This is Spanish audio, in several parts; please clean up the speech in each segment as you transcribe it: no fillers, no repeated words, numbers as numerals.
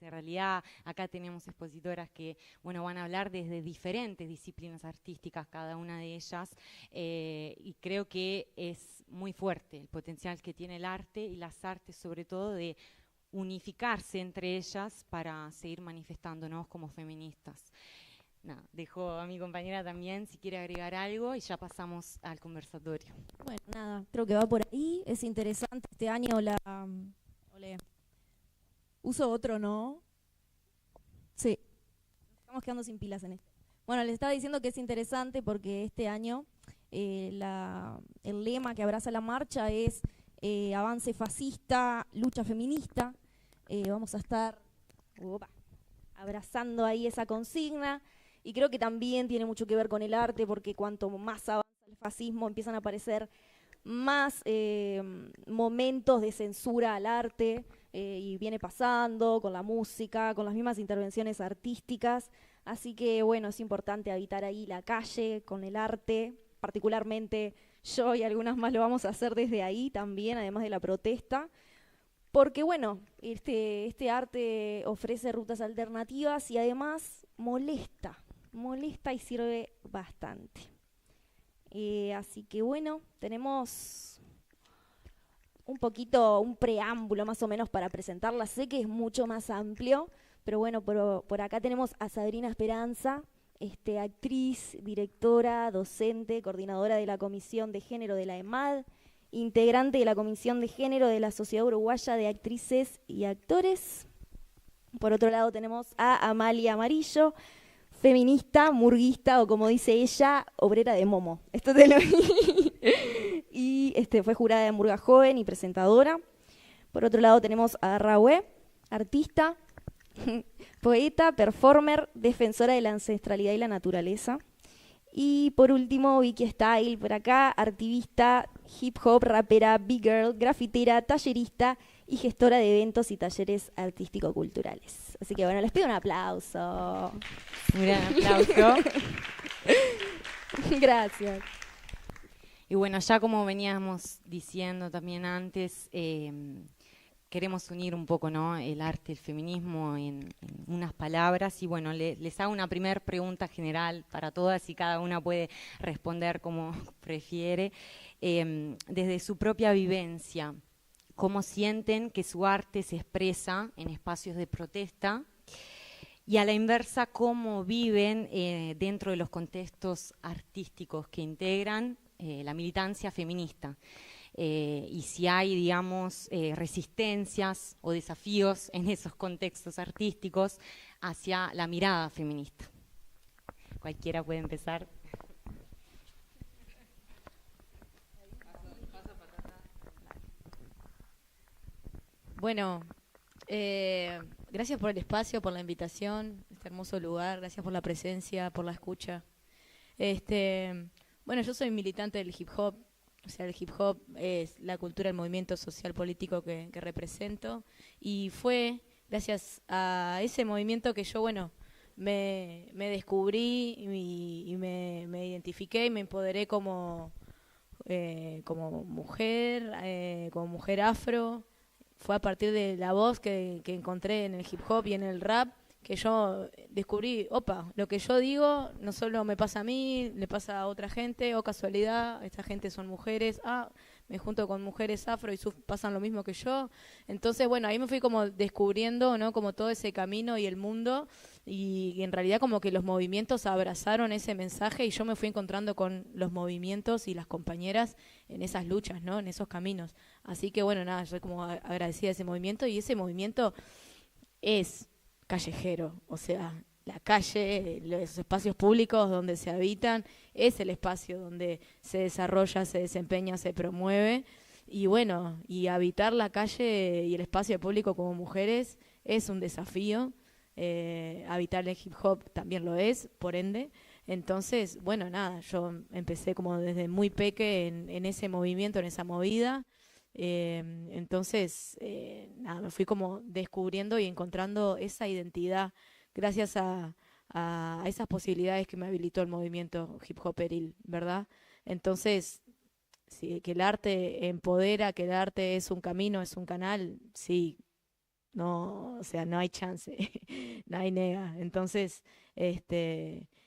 En realidad, acá tenemos expositoras que, bueno, van a hablar desde diferentes disciplinas artísticas, cada una de ellas, y creo que es muy fuerte el potencial que tiene el arte y las artes, sobre todo, de unificarse entre ellas para seguir manifestándonos como feministas. Nada, dejo a mi compañera también si quiere agregar algo y ya pasamos al conversatorio. Bueno, nada, creo que va por ahí. Es interesante este año Ole. Uso otro, ¿no? Sí. Estamos quedando sin pilas en esto. Bueno, les estaba diciendo que es interesante porque este año el lema que abraza la marcha es avance fascista, lucha feminista. Vamos a estar opa, abrazando ahí esa consigna. Y creo que también tiene mucho que ver con el arte, porque cuanto más avanza el fascismo, empiezan a aparecer más momentos de censura al arte, y viene pasando con la música, con las mismas intervenciones artísticas. Así que bueno, es importante habitar ahí la calle con el arte, particularmente yo y algunas más lo vamos a hacer desde ahí también, además de la protesta. Porque bueno, este arte ofrece rutas alternativas y además molesta y sirve bastante. Así que bueno, tenemos un poquito, un preámbulo más o menos para presentarla. Sé que es mucho más amplio, pero bueno, por acá tenemos a Sabrina Esperanza, actriz, directora, docente, coordinadora de la Comisión de Género de la EMAD, integrante de la Comisión de Género de la Sociedad Uruguaya de Actrices y Actores. Por otro lado tenemos a Amalia Amarillo, feminista, murguista o como dice ella, obrera de momo. Esto te lo y fue jurada de Murga Joven y presentadora. Por otro lado tenemos a Rahue, artista, poeta, performer, defensora de la ancestralidad y la naturaleza. Y por último, Vicky Style, por acá, activista, hip hop, rapera, big girl, grafitera, tallerista y gestora de eventos y talleres artístico-culturales. Así que bueno, les pido un aplauso. Un gran aplauso. Gracias. Y bueno, ya como veníamos diciendo también antes, queremos unir un poco, ¿no?, el arte y el feminismo en unas palabras. Y bueno, les hago una primera pregunta general para todas y cada una puede responder como prefiere. Desde su propia vivencia, ¿cómo sienten que su arte se expresa en espacios de protesta? Y a la inversa, ¿cómo viven dentro de los contextos artísticos que integran la militancia feminista? Y si hay, digamos, resistencias o desafíos en esos contextos artísticos hacia la mirada feminista. Cualquiera puede empezar. Bueno, gracias por el espacio, por la invitación, este hermoso lugar, gracias por la presencia, por la escucha. Bueno, yo soy militante del hip hop, o sea, el hip hop es la cultura, el movimiento social político que represento, y fue gracias a ese movimiento que yo, bueno, me descubrí y me identifiqué y me empoderé como mujer afro. Fue a partir de la voz que encontré en el hip hop y en el rap que yo descubrí, opa, lo que yo digo no solo me pasa a mí, le pasa a otra gente, o casualidad, esta gente son mujeres, me junto con mujeres afro y pasan lo mismo que yo. Entonces, bueno, ahí me fui como descubriendo, ¿no?, como todo ese camino y el mundo, y en realidad como que los movimientos abrazaron ese mensaje y yo me fui encontrando con los movimientos y las compañeras en esas luchas, ¿no?, en esos caminos. Así que bueno, nada, yo como agradecida de ese movimiento, y ese movimiento es callejero, o sea, la calle, los espacios públicos donde se habitan, es el espacio donde se desarrolla, se desempeña, se promueve. Y bueno, y habitar la calle y el espacio público como mujeres es un desafío. Habitar el hip hop también lo es, por ende. Entonces, bueno, nada, yo empecé como desde muy peque en ese movimiento, en esa movida. Entonces, nada, me fui como descubriendo y encontrando esa identidad gracias a esas posibilidades que me habilitó el movimiento hip hoperil, ¿verdad? Entonces, sí, que el arte empodera, que el arte es un camino, es un canal, sí, no, o sea, no hay chance, no hay nega. Entonces,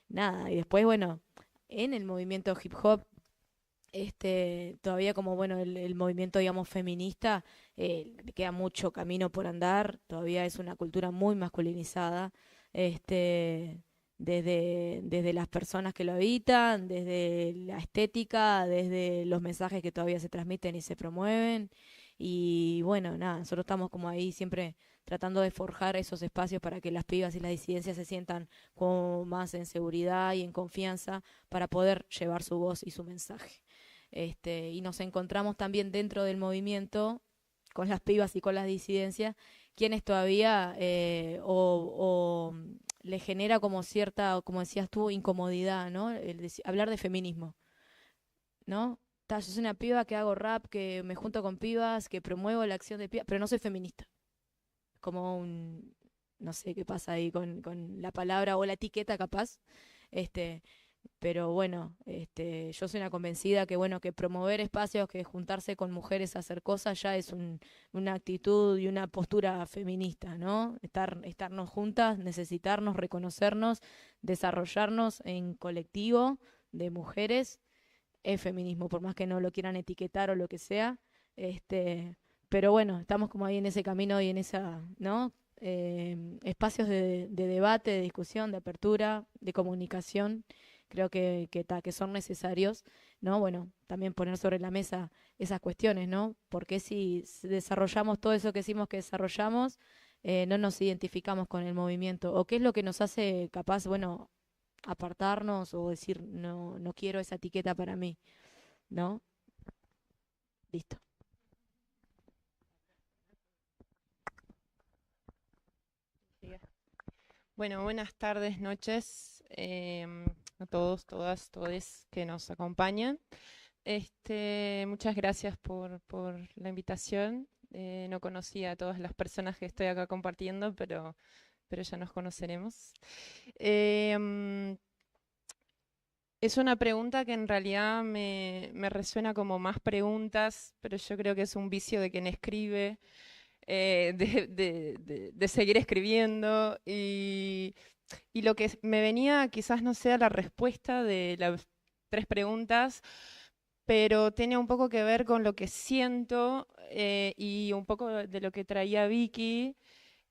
nada, y después, bueno, en el movimiento hip hop, todavía como, bueno, el movimiento, digamos, feminista, le queda mucho camino por andar, todavía es una cultura muy masculinizada, desde las personas que lo habitan, desde la estética, desde los mensajes que todavía se transmiten y se promueven. Y bueno, nada, nosotros estamos como ahí siempre tratando de forjar esos espacios para que las pibas y las disidencias se sientan como más en seguridad y en confianza para poder llevar su voz y su mensaje. Y nos encontramos también dentro del movimiento con las pibas y con las disidencias, quienes todavía le genera como cierta, como decías tú, incomodidad, ¿no? Hablar de feminismo, ¿no? Yo soy una piba que hago rap, que me junto con pibas, que promuevo la acción de pibas, pero no soy feminista. Como un, no sé qué pasa ahí con la palabra o la etiqueta capaz, este, pero bueno, yo soy una convencida que bueno, que promover espacios, que juntarse con mujeres a hacer cosas ya es una actitud y una postura feminista, ¿no? Estarnos juntas, necesitarnos, reconocernos, desarrollarnos en colectivo de mujeres es feminismo, por más que no lo quieran etiquetar o lo que sea. Pero bueno, estamos como ahí en ese camino y en esa, ¿no? Espacios de debate, de discusión, de apertura, de comunicación, creo que son necesarios, ¿no? Bueno, también poner sobre la mesa esas cuestiones, ¿no? Porque si desarrollamos todo eso que decimos que desarrollamos, no nos identificamos con el movimiento, o qué es lo que nos hace capaz, bueno, apartarnos o decir, no, no quiero esa etiqueta para mí, ¿no? Listo. Bueno, buenas tardes, noches a todos, todas, todes que nos acompañan. Muchas gracias por la invitación. No conocía a todas las personas que estoy acá compartiendo, pero ya nos conoceremos. Es una pregunta que en realidad me resuena como más preguntas, pero yo creo que es un vicio de quien escribe, de seguir escribiendo. Y lo que me venía quizás no sea la respuesta de las tres preguntas, pero tiene un poco que ver con lo que siento y un poco de lo que traía Vicky,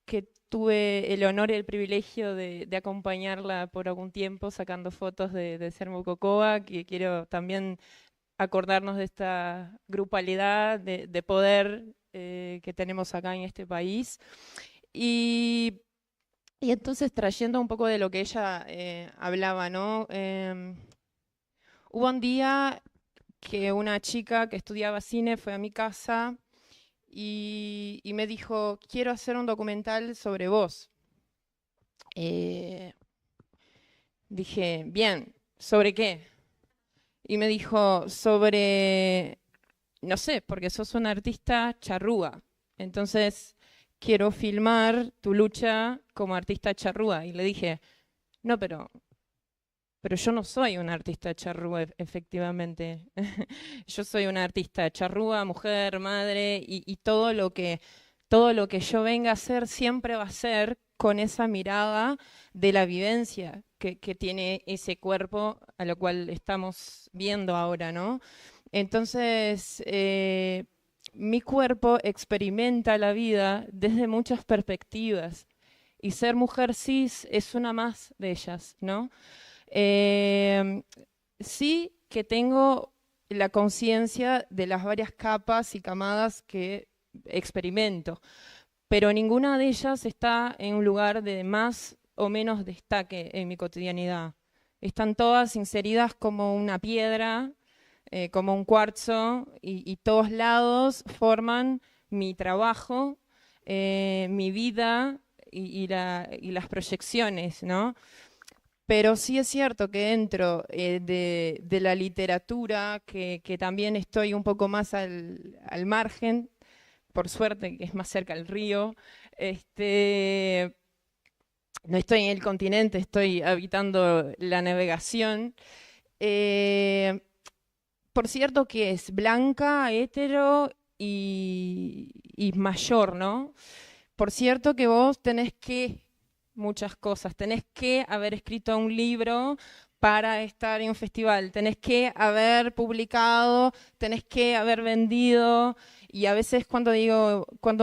que tuve el honor y el privilegio de acompañarla por algún tiempo sacando fotos de Sermo-Cocoa, que quiero también acordarnos de esta grupalidad de poder que tenemos acá en este país. Y entonces trayendo un poco de lo que ella hablaba, ¿no? Hubo un día que una chica que estudiaba cine fue a mi casa y me dijo, quiero hacer un documental sobre vos. Dije, bien, ¿sobre qué? Y me dijo, sobre, no sé, porque sos una artista charrúa. Entonces, quiero filmar tu lucha como artista charrúa. Y le dije, no, pero yo no soy una artista charrúa, efectivamente. Yo soy una artista charrúa, mujer, madre, y todo lo que yo venga a hacer siempre va a ser con esa mirada de la vivencia que tiene ese cuerpo a lo cual estamos viendo ahora, ¿no? Entonces, mi cuerpo experimenta la vida desde muchas perspectivas y ser mujer cis es una más de ellas, ¿no? Sí que tengo la conciencia de las varias capas y camadas que experimento, pero ninguna de ellas está en un lugar de más o menos destaque en mi cotidianidad. Están todas inseridas como una piedra, como un cuarzo, y todos lados forman mi trabajo, mi vida y las proyecciones, ¿no? Pero sí es cierto que dentro de la literatura, que también estoy un poco más al margen, por suerte que es más cerca el río, no estoy en el continente, estoy habitando la navegación. Por cierto que es blanca, hetero y mayor, ¿no? por cierto que vos tenés que muchas cosas, tenés que haber escrito un libro para estar en un festival, tenés que haber publicado, tenés que haber vendido, y a veces cuando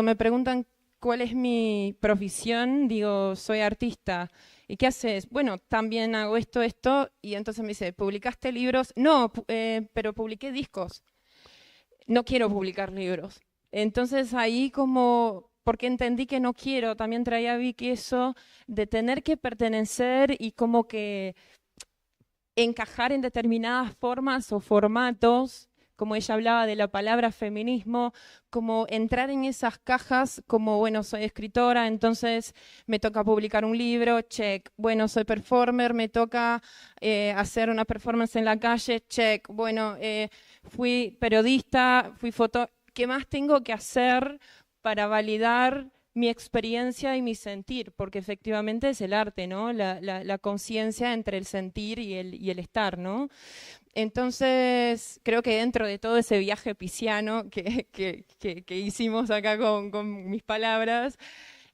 me preguntan cuál es mi profesión, digo, soy artista. ¿Y qué haces? Bueno, también hago esto, y entonces me dice, ¿publicaste libros? No, pero publiqué discos. No quiero publicar libros. Entonces ahí porque entendí que no quiero, también traía a Vicky eso de tener que pertenecer y como que encajar en determinadas formas o formatos, como ella hablaba de la palabra feminismo, como entrar en esas cajas, como, bueno, soy escritora, entonces me toca publicar un libro, check. Bueno, soy performer, me toca hacer una performance en la calle, check. Bueno, fui periodista, fui fotógrafa. ¿Qué más tengo que hacer para validar mi experiencia y mi sentir? Porque efectivamente es el arte, ¿no? La conciencia entre el sentir y el estar, ¿no? Entonces, creo que dentro de todo ese viaje pisciano que hicimos acá con mis palabras,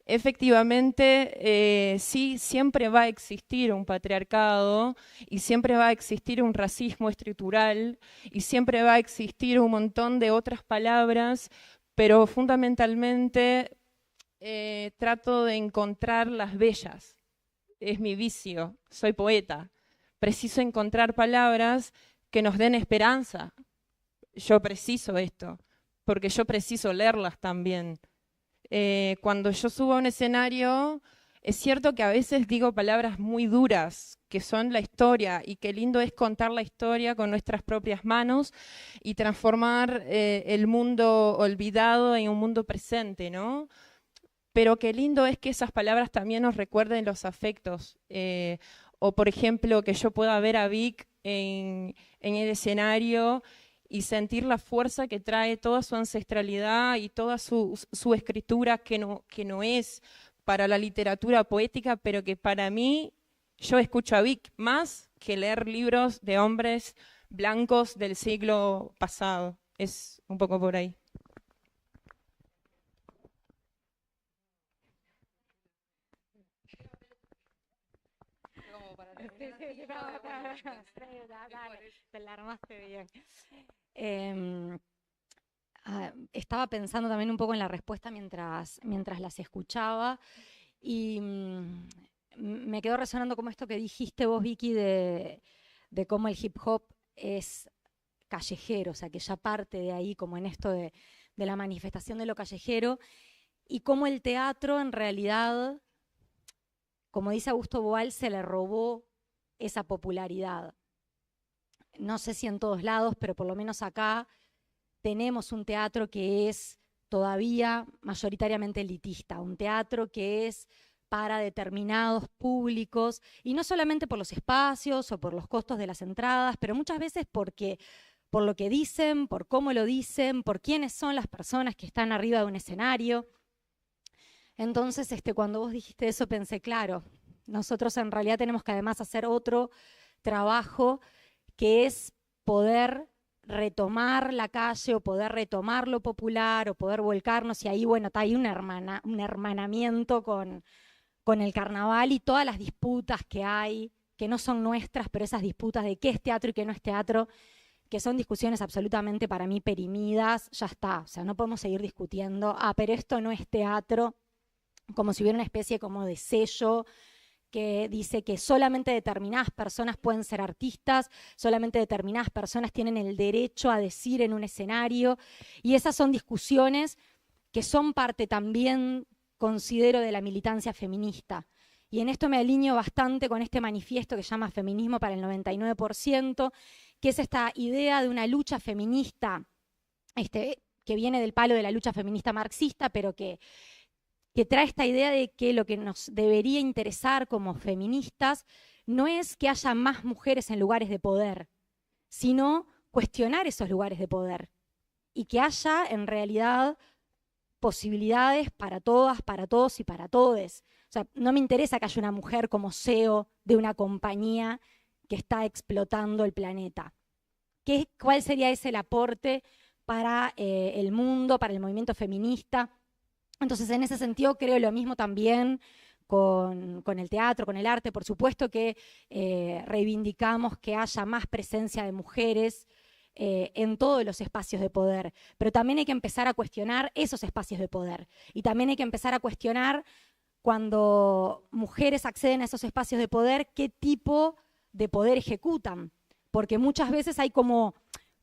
efectivamente, sí, siempre va a existir un patriarcado y siempre va a existir un racismo estructural y siempre va a existir un montón de otras palabras, pero fundamentalmente trato de encontrar las bellas. Es mi vicio, soy poeta. Preciso encontrar palabras que nos den esperanza. Yo preciso esto, porque yo preciso leerlas también. Cuando yo subo a un escenario, es cierto que a veces digo palabras muy duras, que son la historia, y qué lindo es contar la historia con nuestras propias manos y transformar el mundo olvidado en un mundo presente, ¿no? Pero qué lindo es que esas palabras también nos recuerden los afectos. O, por ejemplo, que yo pueda ver a Vic en el escenario y sentir la fuerza que trae toda su ancestralidad y toda su escritura, que no es para la literatura poética, pero que para mí, yo escucho a Vic más que leer libros de hombres blancos del siglo pasado. Es un poco por ahí. Te la armaste bien. Estaba pensando también un poco en la respuesta mientras las escuchaba y me quedó resonando como esto que dijiste vos, Vicky, de cómo el hip hop es callejero, o sea, que ya parte de ahí, como en esto de la manifestación de lo callejero, y cómo el teatro en realidad, como dice Augusto Boal, se le robó esa popularidad. No sé si en todos lados, pero por lo menos acá tenemos un teatro que es todavía mayoritariamente elitista, un teatro que es para determinados públicos, y no solamente por los espacios o por los costos de las entradas, pero muchas veces por lo que dicen, por cómo lo dicen, por quiénes son las personas que están arriba de un escenario. Entonces, cuando vos dijiste eso, pensé, claro, nosotros en realidad tenemos que además hacer otro trabajo, que es poder retomar la calle o poder retomar lo popular o poder volcarnos, y ahí, bueno, hay un hermanamiento con el carnaval y todas las disputas que hay, que no son nuestras, pero esas disputas de qué es teatro y qué no es teatro, que son discusiones absolutamente para mí perimidas, ya está, o sea, no podemos seguir discutiendo, pero esto no es teatro, como si hubiera una especie como de sello que dice que solamente determinadas personas pueden ser artistas, solamente determinadas personas tienen el derecho a decir en un escenario, y esas son discusiones que son parte también, considero, de la militancia feminista. Y en esto me alineo bastante con este manifiesto que se llama Feminismo para el 99%, que es esta idea de una lucha feminista que viene del palo de la lucha feminista marxista, pero que trae esta idea de que lo que nos debería interesar como feministas no es que haya más mujeres en lugares de poder, sino cuestionar esos lugares de poder y que haya en realidad posibilidades para todas, para todos y para todes. O sea, no me interesa que haya una mujer como CEO de una compañía que está explotando el planeta. ¿Cuál sería ese el aporte para el mundo, para el movimiento feminista? Entonces, en ese sentido, creo lo mismo también con el teatro, con el arte. Por supuesto que reivindicamos que haya más presencia de mujeres en todos los espacios de poder, pero también hay que empezar a cuestionar esos espacios de poder. Y también hay que empezar a cuestionar, cuando mujeres acceden a esos espacios de poder, qué tipo de poder ejecutan. Porque muchas veces hay como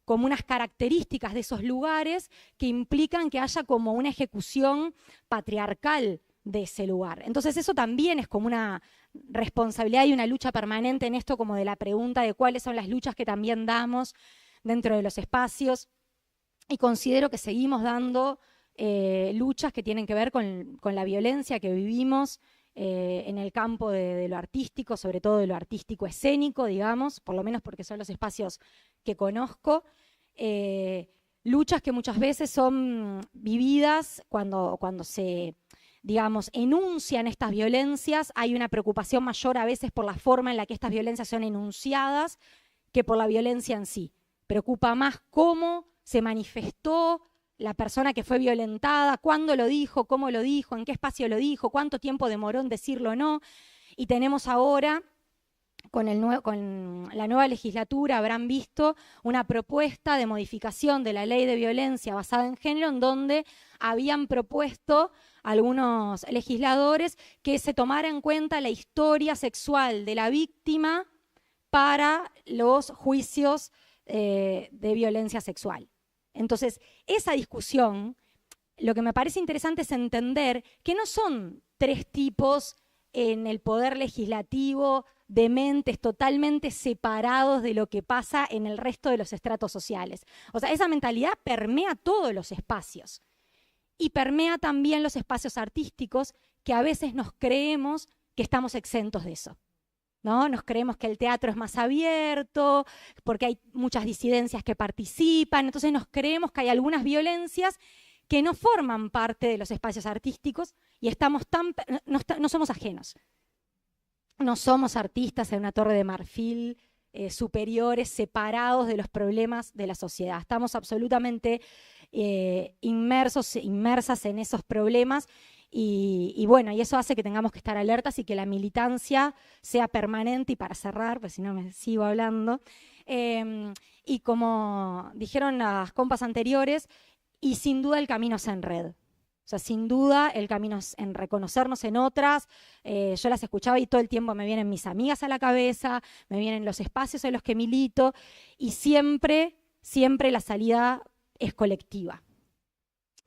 unas características de esos lugares que implican que haya como una ejecución patriarcal de ese lugar. Entonces eso también es como una responsabilidad y una lucha permanente en esto, como de la pregunta de cuáles son las luchas que también damos dentro de los espacios. Y considero que seguimos dando luchas que tienen que ver con la violencia que vivimos en el campo de lo artístico, sobre todo de lo artístico escénico, digamos, por lo menos porque son los espacios que conozco. Luchas que muchas veces son vividas cuando se, digamos, enuncian estas violencias. Hay una preocupación mayor a veces por la forma en la que estas violencias son enunciadas que por la violencia en sí. Preocupa más cómo se manifestó la persona que fue violentada, cuándo lo dijo, cómo lo dijo, en qué espacio lo dijo, cuánto tiempo demoró en decirlo o no. Y tenemos ahora, con la nueva legislatura, habrán visto una propuesta de modificación de la ley de violencia basada en género, en donde habían propuesto algunos legisladores que se tomara en cuenta la historia sexual de la víctima para los juicios de violencia sexual. Entonces, esa discusión, lo que me parece interesante es entender que no son tres tipos en el poder legislativo de mentes totalmente separados de lo que pasa en el resto de los estratos sociales. O sea, esa mentalidad permea todos los espacios y permea también los espacios artísticos, que a veces nos creemos que estamos exentos de eso, ¿no? Nos creemos que el teatro es más abierto, porque hay muchas disidencias que participan, entonces nos creemos que hay algunas violencias que no forman parte de los espacios artísticos y no somos ajenos. No somos artistas en una torre de marfil, superiores, separados de los problemas de la sociedad. Estamos absolutamente inmersas en esos problemas. Y bueno, y eso hace que tengamos que estar alertas y que la militancia sea permanente. Y para cerrar, pues si no me sigo hablando, y como dijeron las compas anteriores, y sin duda el camino es en red. O sea, sin duda el camino es en reconocernos en otras. Yo las escuchaba y todo el tiempo me vienen mis amigas a la cabeza, me vienen los espacios en los que milito, y siempre la salida es colectiva.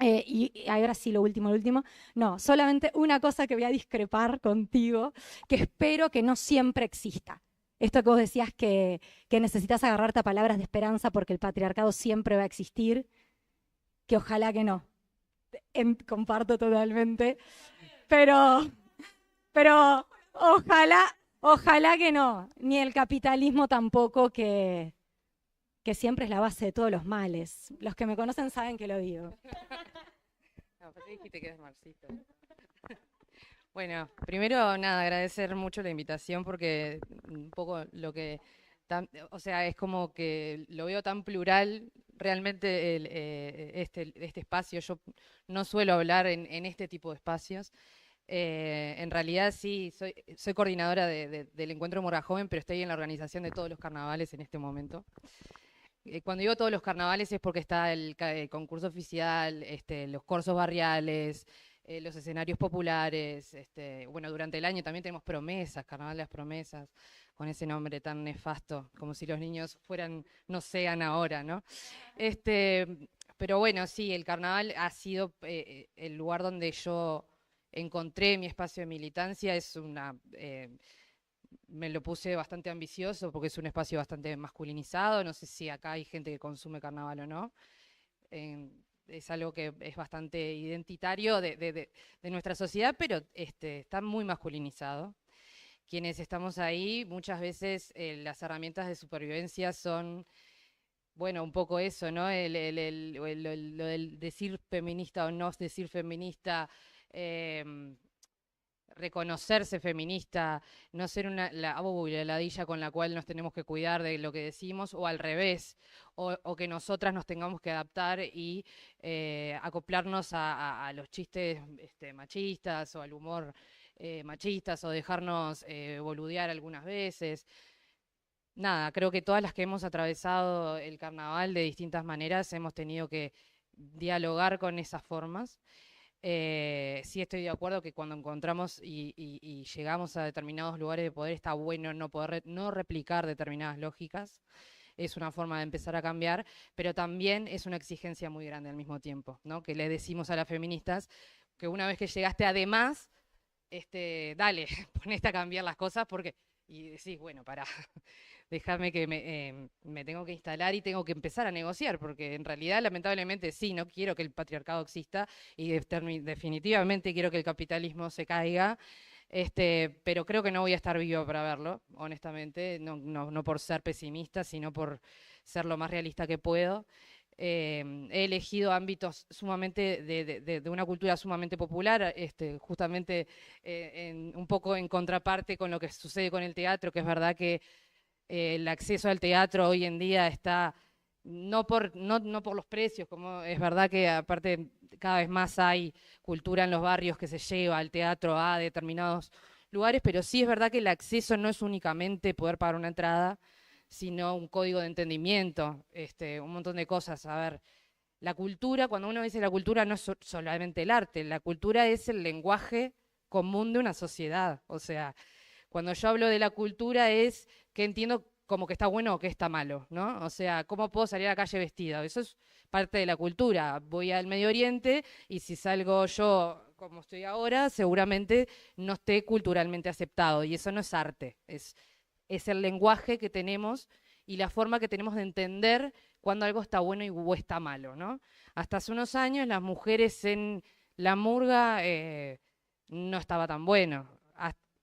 Y ahora sí, lo último. No, solamente una cosa que voy a discrepar contigo, que espero que no siempre exista. Esto que vos decías que necesitas agarrarte a palabras de esperanza porque el patriarcado siempre va a existir, que ojalá que no. Comparto totalmente, pero ojalá que no, ni el capitalismo tampoco, que siempre es la base de todos los males. Los que me conocen saben que lo digo. No, pero dijiste que eres marxista. Bueno, primero, nada, agradecer mucho la invitación, porque un poco lo que, o sea, es como que lo veo tan plural realmente este espacio. Yo no suelo hablar en este tipo de espacios. En realidad sí, soy coordinadora del Encuentro Morra Joven, pero estoy en la organización de todos los carnavales en este momento. Cuando digo todos los carnavales es porque está el concurso oficial, los corsos barriales, los escenarios populares. Bueno, durante el año también tenemos promesas, Carnaval de las Promesas, con ese nombre tan nefasto, como si los niños no sean ahora, ¿no? Pero bueno, sí, el carnaval ha sido el lugar donde yo encontré mi espacio de militancia. Me lo puse bastante ambicioso porque es un espacio bastante masculinizado. No sé si acá hay gente que consume carnaval o no. Es algo que es bastante identitario de nuestra sociedad, pero está muy masculinizado. Quienes estamos ahí, muchas veces las herramientas de supervivencia son, bueno, un poco eso, ¿no? Lo del decir feminista o no decir feminista. reconocerse feminista, no ser la ladilla con la cual nos tenemos que cuidar de lo que decimos, o al revés, o que nosotras nos tengamos que adaptar y acoplarnos a los chistes machistas o al humor machistas o dejarnos boludear algunas veces. Nada, creo que todas las que hemos atravesado el carnaval de distintas maneras hemos tenido que dialogar con esas formas. Sí estoy de acuerdo que cuando encontramos y llegamos a determinados lugares de poder está bueno no replicar determinadas lógicas. Es una forma de empezar a cambiar, pero también es una exigencia muy grande al mismo tiempo, ¿no? Que le decimos a las feministas que una vez que llegaste además, dale, ponete a cambiar las cosas y decís, bueno, pará, déjame que me tengo que instalar y tengo que empezar a negociar, porque en realidad, lamentablemente, sí, no quiero que el patriarcado exista y definitivamente quiero que el capitalismo se caiga, pero creo que no voy a estar vivo para verlo, honestamente, no por ser pesimista, sino por ser lo más realista que puedo. He elegido ámbitos sumamente de una cultura sumamente popular, justamente un poco en contraparte con lo que sucede con el teatro, que es verdad que el acceso al teatro hoy en día está no por los precios, como es verdad que aparte cada vez más hay cultura en los barrios que se lleva al teatro a determinados lugares, pero sí es verdad que el acceso no es únicamente poder pagar una entrada, sino un código de entendimiento, un montón de cosas. A ver, la cultura, cuando uno dice la cultura, no es solamente el arte, la cultura es el lenguaje común de una sociedad. O sea, cuando yo hablo de la cultura es que entiendo como que está bueno o que está malo, ¿no? O sea, ¿cómo puedo salir a la calle vestida? Eso es parte de la cultura. Voy al Medio Oriente y si salgo yo como estoy ahora, seguramente no esté culturalmente aceptado. Y eso no es arte, es el lenguaje que tenemos y la forma que tenemos de entender cuando algo está bueno o está malo, ¿no? Hasta hace unos años las mujeres en la murga no estaba tan bueno.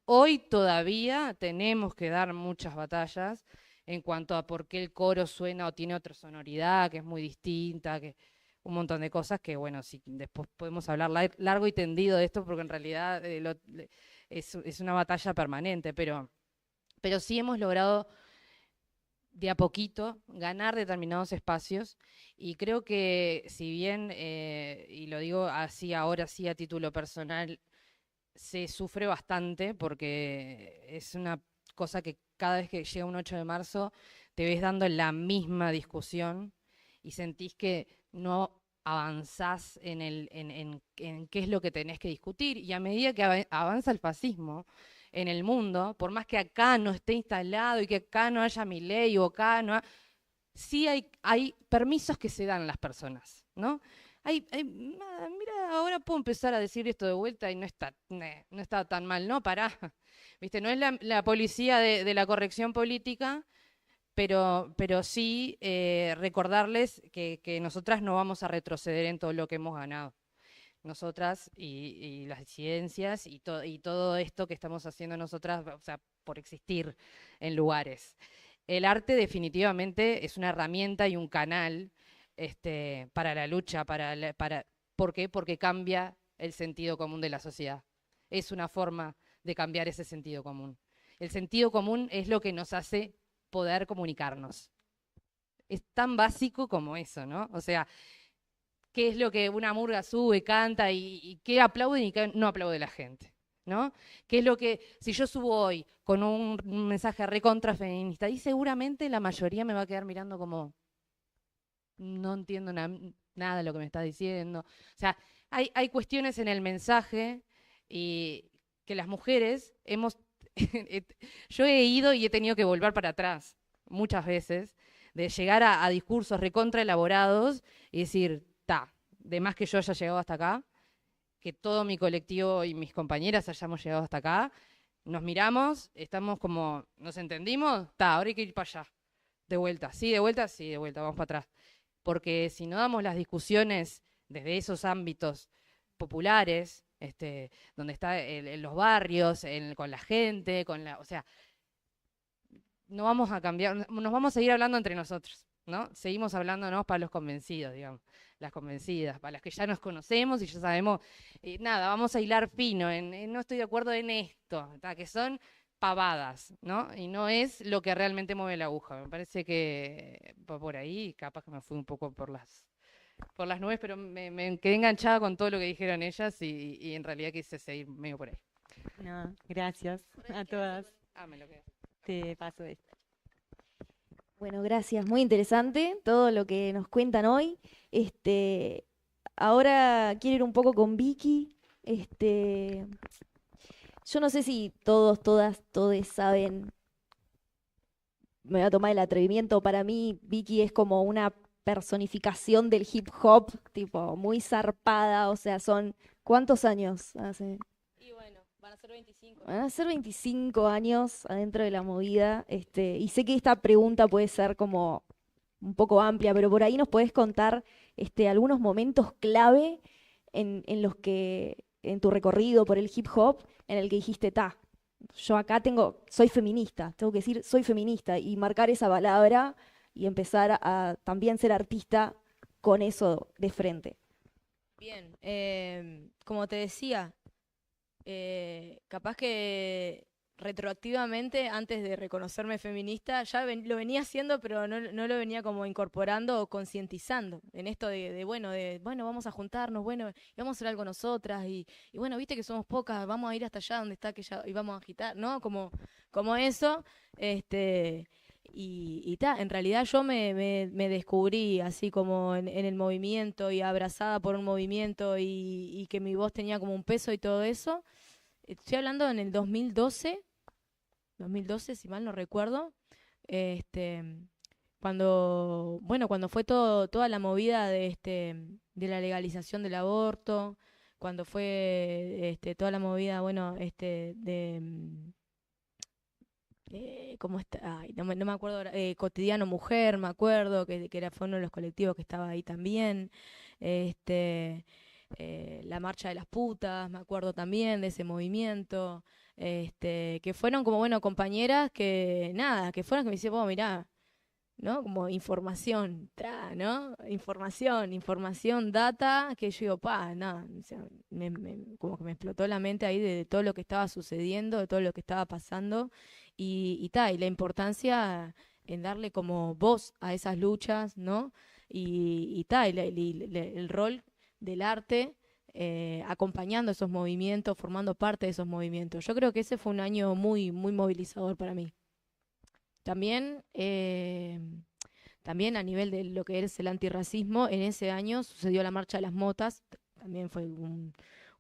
Hoy todavía tenemos que dar muchas batallas en cuanto a por qué el coro suena o tiene otra sonoridad, que es muy distinta, que un montón de cosas que, bueno, sí, después podemos hablar largo y tendido de esto, porque en realidad es una batalla permanente, pero sí hemos logrado de a poquito ganar determinados espacios y creo que si bien, y lo digo así ahora sí a título personal, se sufre bastante porque es una cosa que cada vez que llega un 8 de marzo te ves dando la misma discusión y sentís que no avanzás en qué es lo que tenés que discutir. Y a medida que avanza el fascismo en el mundo, por más que acá no esté instalado y que acá no haya Milei o acá no sí hay permisos que se dan las personas, ¿no? Mira, ahora puedo empezar a decir esto de vuelta y no está tan mal, ¿no? Pará. ¿Viste? No es la policía de la corrección política, pero sí recordarles que nosotras no vamos a retroceder en todo lo que hemos ganado. Nosotras y las disidencias y todo esto que estamos haciendo nosotras, o sea, por existir en lugares. El arte definitivamente es una herramienta y un canal para la lucha, ¿por qué? Porque cambia el sentido común de la sociedad. Es una forma de cambiar ese sentido común. El sentido común es lo que nos hace poder comunicarnos. Es tan básico como eso, ¿no? O sea, ¿qué es lo que una murga sube, canta y qué aplauden y qué no aplaude la gente? ¿No? ¿Qué es lo que, si yo subo hoy con un mensaje recontra feminista, y seguramente la mayoría me va a quedar mirando como, no entiendo nada de lo que me está diciendo? O sea, hay cuestiones en el mensaje y que las mujeres yo he ido y he tenido que volver para atrás muchas veces, de llegar a discursos recontra elaborados y decir, de más que yo haya llegado hasta acá, que todo mi colectivo y mis compañeras hayamos llegado hasta acá, nos miramos, estamos como, ¿nos entendimos? Ahora hay que ir para allá, de vuelta, sí, vamos para atrás. Porque si no damos las discusiones desde esos ámbitos populares, donde está en los barrios, con la gente, o sea, no vamos a cambiar, nos vamos a seguir hablando entre nosotros, ¿no? Seguimos hablándonos para los convencidos, digamos, las convencidas, para las que ya nos conocemos y ya sabemos, nada, vamos a hilar fino, no estoy de acuerdo en esto, que son pavadas, ¿no? Y no es lo que realmente mueve la aguja. Me parece que va por ahí, capaz que me fui un poco por las nubes, pero me quedé enganchada con todo lo que dijeron ellas y en realidad quise seguir medio por ahí. No, gracias a todas. Me lo quedo. Te paso esto. Bueno, gracias. Muy interesante todo lo que nos cuentan hoy. Ahora quiero ir un poco con Vicky. Yo no sé si todos, todas, todes saben. Me voy a tomar el atrevimiento. Para mí, Vicky es como una personificación del hip hop, tipo, muy zarpada. O sea, son ¿cuántos años hace? Y bueno, van a ser 25. Van a ser 25 años adentro de la movida, y sé que esta pregunta puede ser como un poco amplia, pero por ahí nos podés contar algunos momentos clave en los que, en tu recorrido por el hip hop, en el que dijiste, yo acá soy feminista, tengo que decir, soy feminista, y marcar esa palabra y empezar a también ser artista con eso de frente. Bien, como te decía, capaz que retroactivamente, antes de reconocerme feminista, ya lo venía haciendo, pero no lo venía como incorporando o concientizando en esto bueno, vamos a juntarnos, bueno, y vamos a hacer algo nosotras, y bueno, viste que somos pocas, vamos a ir hasta allá donde está aquella, y vamos a agitar, ¿no? Como eso, en realidad yo me descubrí así como en el movimiento y abrazada por un movimiento y que mi voz tenía como un peso y todo eso. Estoy hablando en el 2012, si mal no recuerdo, cuando fue toda la movida de la legalización del aborto, cuando fue toda la movida, ¿cómo está? Ay, no me acuerdo ahora, Cotidiano Mujer, me acuerdo, fue uno de los colectivos que estaba ahí también. La Marcha de las Putas, me acuerdo también de ese movimiento, que fueron como, compañeras que fueron que me decían, mirá, ¿no? Como información, ¿no? Información, data, que yo digo, nada, o sea, como que me explotó la mente ahí de todo lo que estaba sucediendo, de todo lo que estaba pasando, y la importancia en darle como voz a esas luchas, ¿no? El rol del arte acompañando esos movimientos, formando parte de esos movimientos. Yo creo que ese fue un año muy, muy movilizador para mí. También a nivel de lo que es el antirracismo, en ese año sucedió la Marcha de las Motas, también fue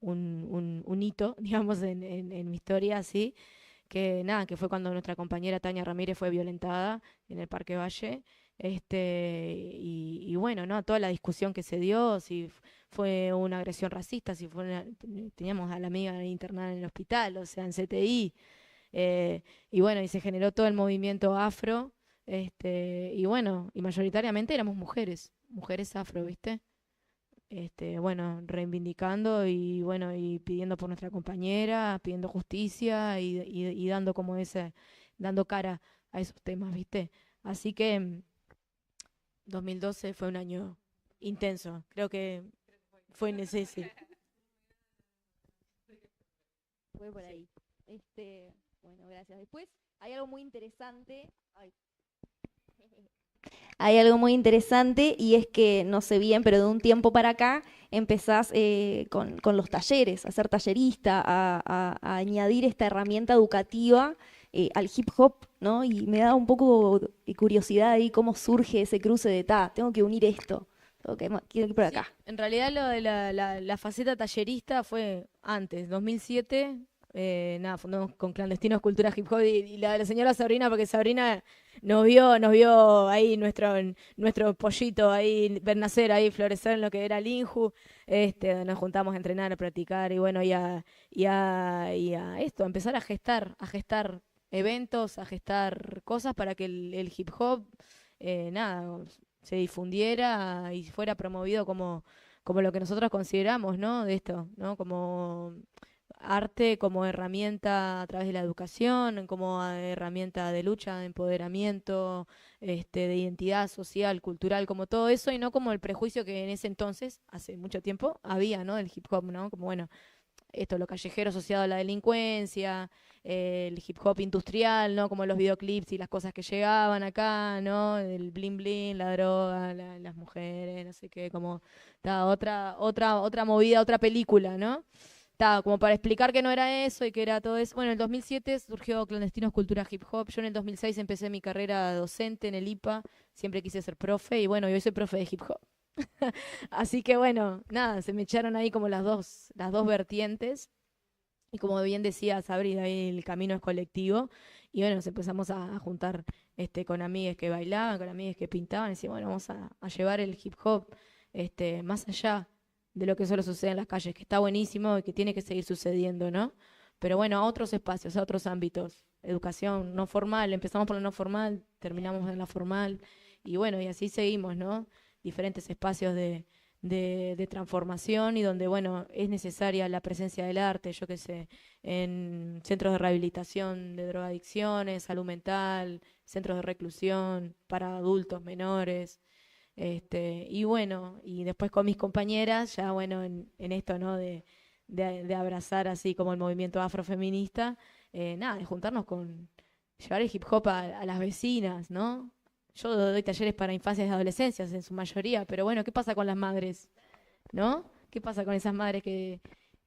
un hito, digamos, en mi historia, así, que fue cuando nuestra compañera Tania Ramírez fue violentada en el Parque Valle, y bueno, ¿no? Toda la discusión que se dio, si fue una agresión racista, si teníamos a la amiga internada en el hospital, o sea, en CTI, y bueno, y se generó todo el movimiento afro, y mayoritariamente éramos mujeres afro, ¿viste? Reivindicando y pidiendo por nuestra compañera, pidiendo justicia y dando como dando cara a esos temas, ¿viste? Así que 2012 fue un año intenso, creo que fue necesario. Fue por ahí. Bueno, gracias. Después hay algo muy interesante. Hay algo muy interesante y es que, no sé bien, pero de un tiempo para acá empezás con los talleres, a ser tallerista, a añadir esta herramienta educativa al hip hop, ¿no? Y me da un poco de curiosidad ahí cómo surge ese cruce de, tengo que unir esto, quiero ir por acá. Sí, en realidad lo de la faceta tallerista fue antes, 2007. Fundamos con Clandestinos Cultura Hip Hop y la señora Sabrina, porque Sabrina nos vio ahí nuestro pollito ahí ver nacer, ahí florecer en lo que era el Inju, nos juntamos a entrenar, a practicar y bueno, y a esto, a empezar a gestar eventos, a gestar cosas para que el hip hop se difundiera y fuera promovido como lo que nosotros consideramos, ¿no? De esto, ¿no? Como arte como herramienta a través de la educación, como herramienta de lucha, de empoderamiento, de identidad social, cultural, como todo eso, y no como el prejuicio que en ese entonces, hace mucho tiempo, había, ¿no? Del hip hop, ¿no? Como, bueno, esto, lo callejero asociado a la delincuencia, el hip hop industrial, ¿no? Como los videoclips y las cosas que llegaban acá, ¿no? El bling bling, la droga, las mujeres, no sé qué, como otra movida, otra película, ¿no? Como para explicar que no era eso y que era todo eso. Bueno, en el 2007 surgió Clandestinos Cultura Hip Hop. Yo en el 2006 empecé mi carrera docente en el IPA. Siempre quise ser profe y bueno, yo soy profe de hip hop. Así que bueno, nada, se me echaron ahí como las dos vertientes. Y como bien decía Sabri, ahí el camino es colectivo. Y bueno, nos empezamos a juntar con amigas que bailaban, con amigas que pintaban. Y decíamos, bueno, vamos a llevar el hip hop más allá de lo que solo sucede en las calles, que está buenísimo y que tiene que seguir sucediendo, ¿no? Pero bueno, a otros espacios, a otros ámbitos. Educación no formal, empezamos por la no formal, terminamos en la formal. Y bueno, y así seguimos, ¿no? Diferentes espacios de transformación y donde, bueno, es necesaria la presencia del arte, yo qué sé, en centros de rehabilitación de drogadicciones, salud mental, centros de reclusión para adultos menores. Y bueno, y después con mis compañeras, ya bueno, en esto, ¿no? De abrazar así como el movimiento afrofeminista, nada, de juntarnos llevar el hip hop a las vecinas, ¿no? Yo doy talleres para infancias y adolescencias en su mayoría, pero bueno, ¿qué pasa con las madres? ¿No? ¿Qué pasa con esas madres que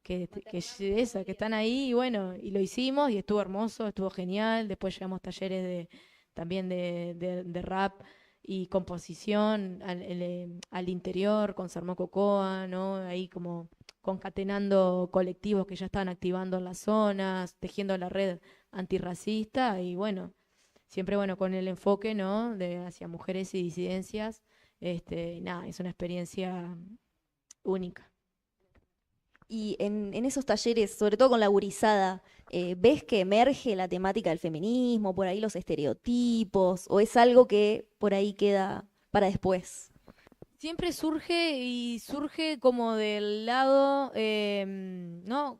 están ahí? Y bueno, y lo hicimos y estuvo hermoso, estuvo genial. Después llevamos talleres también de rap y composición al interior con Sarmó Cocoa, ¿no? Ahí como concatenando colectivos que ya estaban activando en las zonas, tejiendo la red antirracista y bueno, siempre bueno con el enfoque, ¿no? Hacia mujeres y disidencias. Nada, es una experiencia única. Y en esos talleres, sobre todo con la gurizada, ¿ves que emerge la temática del feminismo, por ahí los estereotipos, o es algo que por ahí queda para después? Siempre surge como del lado, ¿no?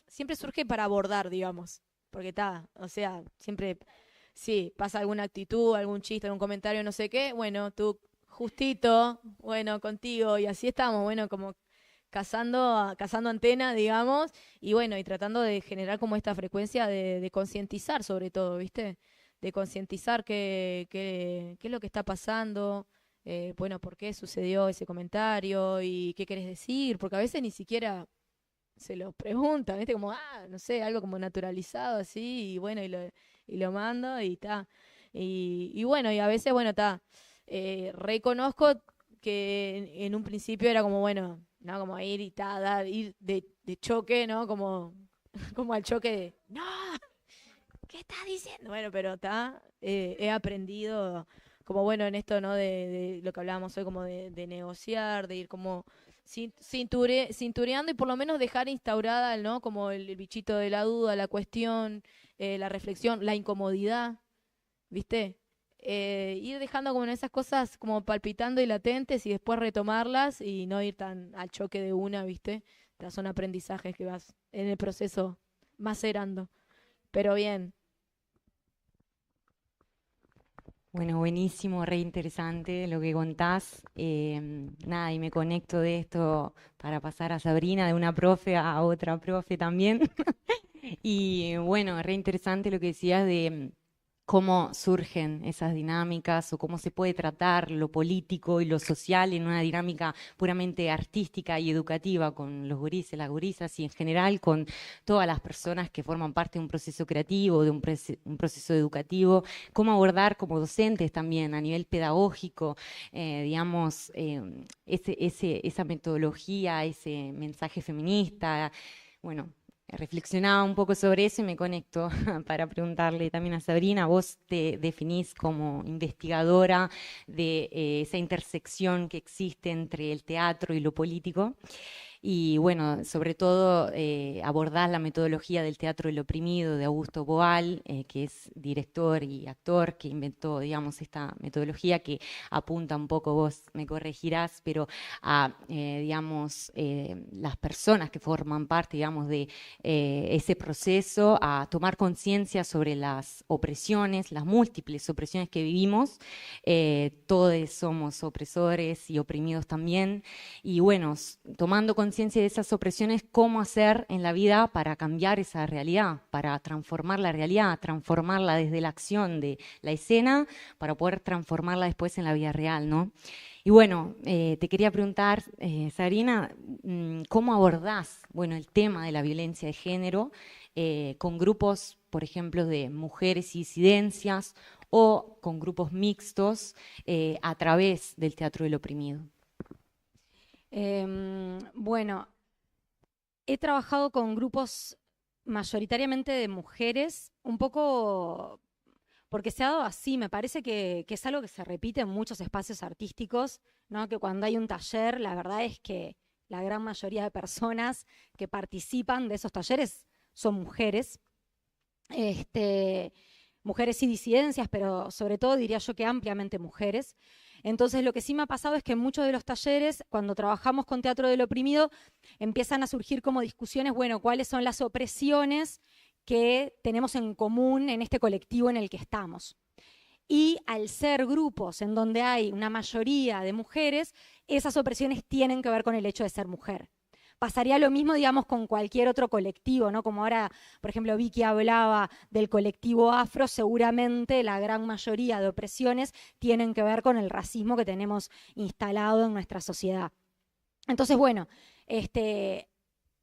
Siempre surge para abordar, digamos, porque o sea, siempre, sí, pasa alguna actitud, algún chiste, algún comentario, no sé qué, bueno, tú justito, bueno, contigo, y así estamos, bueno, como cazando antena, digamos, y bueno, y tratando de generar como esta frecuencia de concientizar sobre todo, ¿viste? De concientizar qué es lo que está pasando, bueno, por qué sucedió ese comentario y qué querés decir, porque a veces ni siquiera se lo preguntan, ¿viste? Como, no sé, algo como naturalizado así, y bueno, y lo mando y está. Y bueno, y a veces, bueno, está. Reconozco que en un principio era como, bueno, ¿no? Como ir y ir de choque, ¿no? Como, como al choque de, ¡no! ¿Qué estás diciendo? Bueno, pero he aprendido, como bueno, en esto, ¿no? De lo que hablábamos hoy, como de negociar, de ir como cintureando y por lo menos dejar instaurada, ¿no? Como el bichito de la duda, la cuestión, la reflexión, la incomodidad, ¿viste? Ir dejando como en esas cosas como palpitando y latentes y después retomarlas y no ir tan al choque de una, ¿viste? Son aprendizajes que vas en el proceso macerando. Pero bien. Bueno, buenísimo, re interesante lo que contás. Nada, y me conecto de esto para pasar a Sabrina, de una profe a otra profe también. Y bueno, re interesante lo que decías de cómo surgen esas dinámicas o cómo se puede tratar lo político y lo social en una dinámica puramente artística y educativa con los gurises, las gurisas y en general con todas las personas que forman parte de un proceso creativo, de un proceso educativo, cómo abordar como docentes también a nivel pedagógico, digamos, esa metodología, ese mensaje feminista, bueno. Reflexionaba un poco sobre eso y me conecto para preguntarle también a Sabrina, vos te definís como investigadora de esa intersección que existe entre el teatro y lo político. Y bueno, sobre todo abordás la metodología del teatro del oprimido de Augusto Boal, que es director y actor que inventó, digamos, esta metodología que apunta un poco, vos me corregirás, pero a, digamos, las personas que forman parte, digamos, de ese proceso, a tomar conciencia sobre las opresiones, las múltiples opresiones que vivimos. Todos somos opresores y oprimidos también. Y bueno, tomando conciencia de esas opresiones, cómo hacer en la vida para cambiar esa realidad, para transformar la realidad, transformarla desde la acción de la escena, para poder transformarla después en la vida real, ¿no? Y bueno, te quería preguntar, Sabrina, ¿cómo abordás, bueno, el tema de la violencia de género con grupos, por ejemplo, de mujeres y disidencias o con grupos mixtos a través del teatro del oprimido? Bueno, he trabajado con grupos mayoritariamente de mujeres, un poco porque se ha dado así, me parece que es algo que se repite en muchos espacios artísticos, ¿no? Que cuando hay un taller, la verdad es que la gran mayoría de personas que participan de esos talleres son mujeres, mujeres y disidencias, pero sobre todo diría yo que ampliamente mujeres. Entonces lo que sí me ha pasado es que en muchos de los talleres, cuando trabajamos con teatro del oprimido, empiezan a surgir como discusiones, bueno, ¿cuáles son las opresiones que tenemos en común en este colectivo en el que estamos? Y al ser grupos en donde hay una mayoría de mujeres, esas opresiones tienen que ver con el hecho de ser mujer. Pasaría lo mismo, digamos, con cualquier otro colectivo, ¿no? Como ahora, por ejemplo, Vicky hablaba del colectivo afro, seguramente la gran mayoría de opresiones tienen que ver con el racismo que tenemos instalado en nuestra sociedad. Entonces, bueno,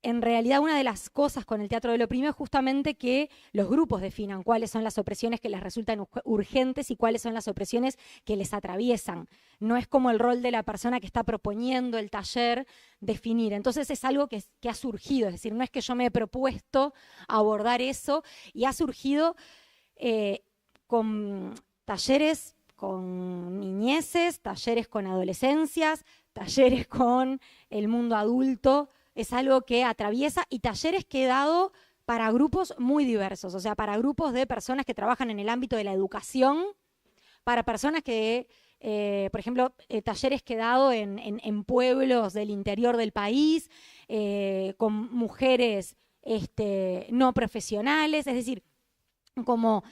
en realidad una de las cosas con el teatro del oprimido es justamente que los grupos definan cuáles son las opresiones que les resultan urgentes y cuáles son las opresiones que les atraviesan. No es como el rol de la persona que está proponiendo el taller definir. Entonces es algo que ha surgido, es decir, no es que yo me he propuesto abordar eso, y ha surgido con talleres con niñeces, talleres con adolescencias, talleres con el mundo adulto. Es algo que atraviesa, y talleres que he dado para grupos muy diversos, o sea, para grupos de personas que trabajan en el ámbito de la educación, para personas que, por ejemplo, talleres que he dado en pueblos del interior del país, con mujeres no profesionales, es decir, como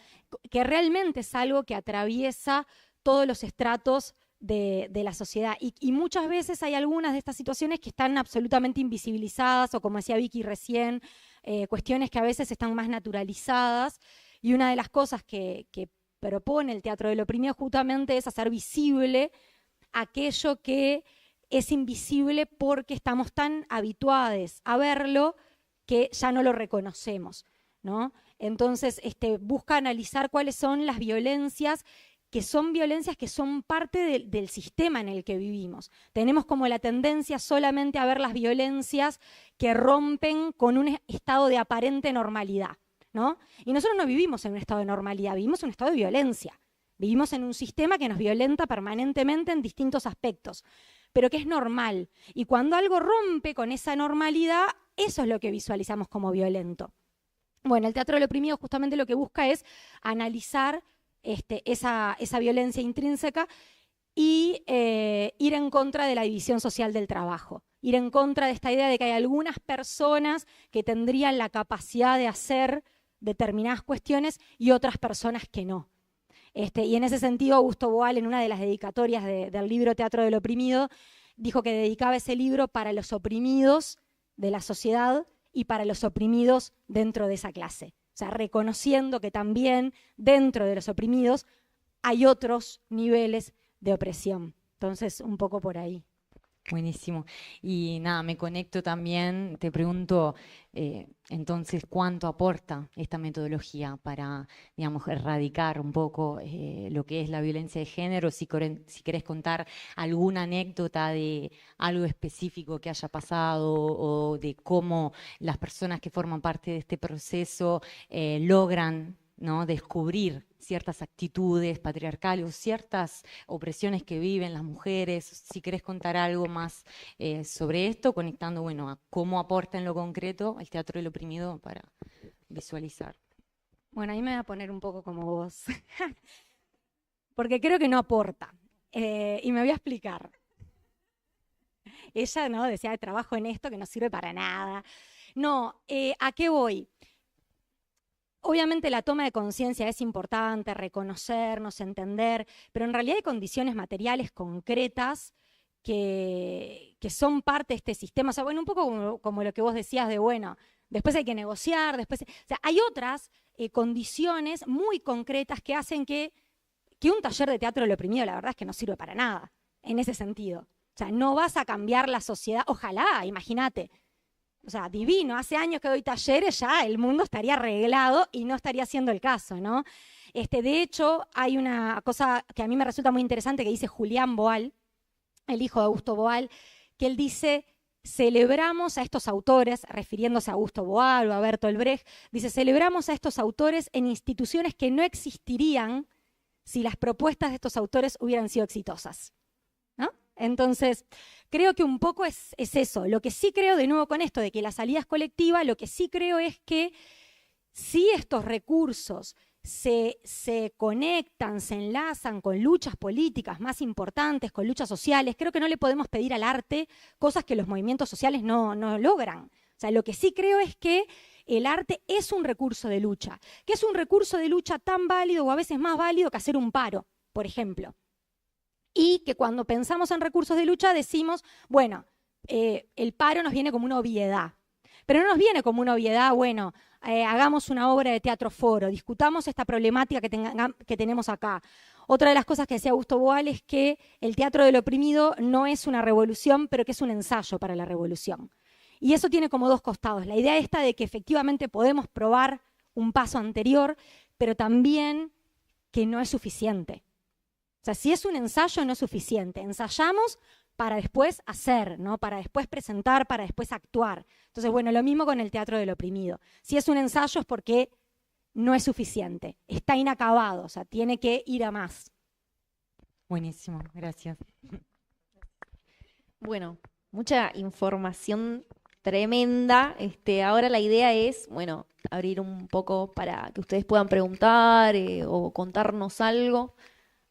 que realmente es algo que atraviesa todos los estratos de la sociedad. Y muchas veces hay algunas de estas situaciones que están absolutamente invisibilizadas, o como decía Vicky recién, cuestiones que a veces están más naturalizadas, y una de las cosas que propone el teatro del oprimido justamente es hacer visible aquello que es invisible porque estamos tan habituados a verlo que ya no lo reconocemos, ¿no? Entonces busca analizar cuáles son las violencias que son parte del sistema en el que vivimos. Tenemos como la tendencia solamente a ver las violencias que rompen con un estado de aparente normalidad, ¿no? Y nosotros no vivimos en un estado de normalidad, vivimos en un estado de violencia. Vivimos en un sistema que nos violenta permanentemente en distintos aspectos, pero que es normal. Y cuando algo rompe con esa normalidad, eso es lo que visualizamos como violento. Bueno, el teatro del oprimido justamente lo que busca es analizar esa violencia intrínseca y ir en contra de la división social del trabajo, ir en contra de esta idea de que hay algunas personas que tendrían la capacidad de hacer determinadas cuestiones y otras personas que no. Y en ese sentido, Augusto Boal, en una de las dedicatorias del libro Teatro del Oprimido, dijo que dedicaba ese libro para los oprimidos de la sociedad y para los oprimidos dentro de esa clase. O sea, reconociendo que también dentro de los oprimidos hay otros niveles de opresión. Entonces, un poco por ahí. Buenísimo. Y nada, me conecto también, te pregunto, entonces, ¿cuánto aporta esta metodología para, digamos, erradicar un poco lo que es la violencia de género? Si querés contar alguna anécdota de algo específico que haya pasado, o de cómo las personas que forman parte de este proceso logran ¿no? Descubrir ciertas actitudes patriarcales o ciertas opresiones que viven las mujeres. Si querés contar algo más sobre esto, conectando, bueno, a cómo aporta en lo concreto el teatro del oprimido para visualizar. Bueno, ahí me voy a poner un poco como vos, porque creo que no aporta, y me voy a explicar. Ella, ¿no?, decía, trabajo en esto que no sirve para nada. No, ¿a qué voy? Obviamente la toma de conciencia es importante, reconocernos, entender, pero en realidad hay condiciones materiales concretas que son parte de este sistema. O sea, bueno, un poco como lo que vos decías de, bueno, después hay que negociar, después... O sea, hay otras condiciones muy concretas que hacen que un taller de teatro del oprimido, la verdad es que no sirve para nada, en ese sentido. O sea, no vas a cambiar la sociedad, ojalá, imagínate. O sea, divino, hace años que doy talleres, ya el mundo estaría arreglado y no estaría siendo el caso, ¿no? De hecho, hay una cosa que a mí me resulta muy interesante que dice Julián Boal, el hijo de Augusto Boal, que él dice, celebramos a estos autores, refiriéndose a Augusto Boal o a Bertolt Brecht, dice, celebramos a estos autores en instituciones que no existirían si las propuestas de estos autores hubieran sido exitosas, ¿no? Entonces, creo que un poco es eso. Lo que sí creo, de nuevo con esto de que la salida es colectiva, lo que sí creo es que si estos recursos se conectan, se enlazan con luchas políticas más importantes, con luchas sociales, creo que no le podemos pedir al arte cosas que los movimientos sociales no logran. O sea, lo que sí creo es que el arte es un recurso de lucha, que es un recurso de lucha tan válido o a veces más válido que hacer un paro, por ejemplo. Y que cuando pensamos en recursos de lucha decimos, bueno, el paro nos viene como una obviedad, pero no nos viene como una obviedad, bueno, hagamos una obra de teatro foro, discutamos esta problemática que tenemos acá. Otra de las cosas que decía Augusto Boal es que el teatro del oprimido no es una revolución, pero que es un ensayo para la revolución. Y eso tiene como dos costados. La idea esta de que efectivamente podemos probar un paso anterior, pero también que no es suficiente. O sea, si es un ensayo no es suficiente. Ensayamos para después hacer, ¿no? Para después presentar, para después actuar. Entonces, bueno, lo mismo con el teatro del oprimido. Si es un ensayo es porque no es suficiente, está inacabado, o sea, tiene que ir a más. Buenísimo, gracias. Bueno, mucha información tremenda. Ahora la idea es, bueno, abrir un poco para que ustedes puedan preguntar o contarnos algo.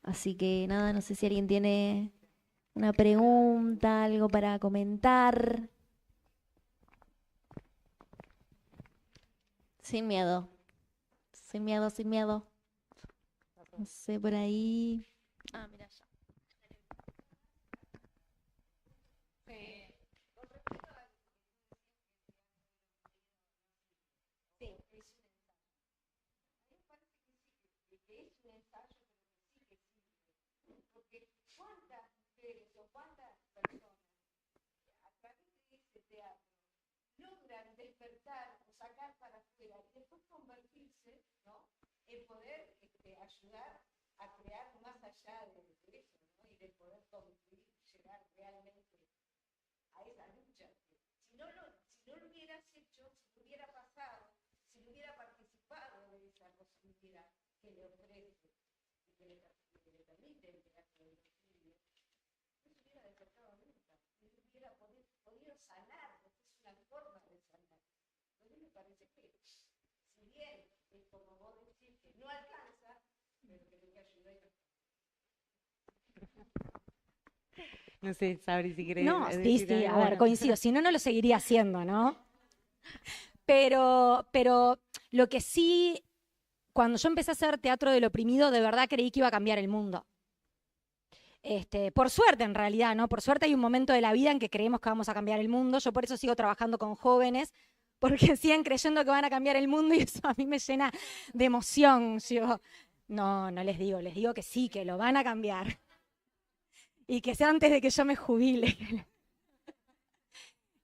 Así que nada, no sé si alguien tiene una pregunta, algo para comentar. Sin miedo. Sin miedo, sin miedo. No sé, por ahí. Ah, mira ya. Logran despertar o sacar para afuera y después convertirse, ¿no?, en poder ayudar a crear más allá de eso, ¿no?, y de poder construir, llegar realmente a esa lucha. Si no lo hubieras hecho, si no hubiera pasado, si no hubiera participado de esa posibilidad que le ofrece y que le permite el teatro del oprimido, no se hubiera despertado nunca, no hubiera podido sanar. Una forma de sanar. Entonces me parece que, si bien es como vos decís que no alcanza, pero que lo que ayuda es... No sé, Sabri, si querés. No, sí, a ver, coincido. Si no, no lo seguiría haciendo, ¿no? Pero lo que sí, cuando yo empecé a hacer teatro del oprimido, de verdad creí que iba a cambiar el mundo. Por suerte, en realidad, ¿no? Por suerte hay un momento de la vida en que creemos que vamos a cambiar el mundo. Yo por eso sigo trabajando con jóvenes, porque siguen creyendo que van a cambiar el mundo y eso a mí me llena de emoción. Yo no les digo que sí, que lo van a cambiar. Y que sea antes de que yo me jubile.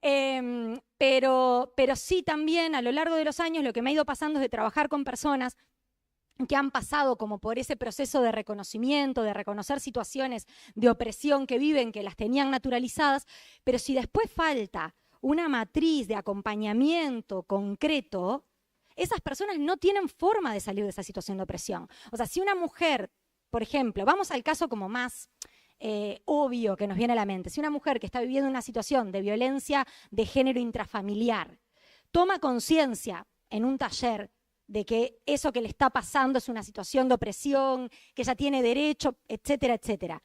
Pero sí también a lo largo de los años lo que me ha ido pasando es de trabajar con personas que han pasado como por ese proceso de reconocimiento, de reconocer situaciones de opresión que viven, que las tenían naturalizadas, pero si después falta una matriz de acompañamiento concreto, esas personas no tienen forma de salir de esa situación de opresión. O sea, si una mujer, por ejemplo, vamos al caso como más obvio que nos viene a la mente, si una mujer que está viviendo una situación de violencia de género intrafamiliar toma conciencia en un taller de que eso que le está pasando es una situación de opresión, que ella tiene derecho, etcétera, etcétera,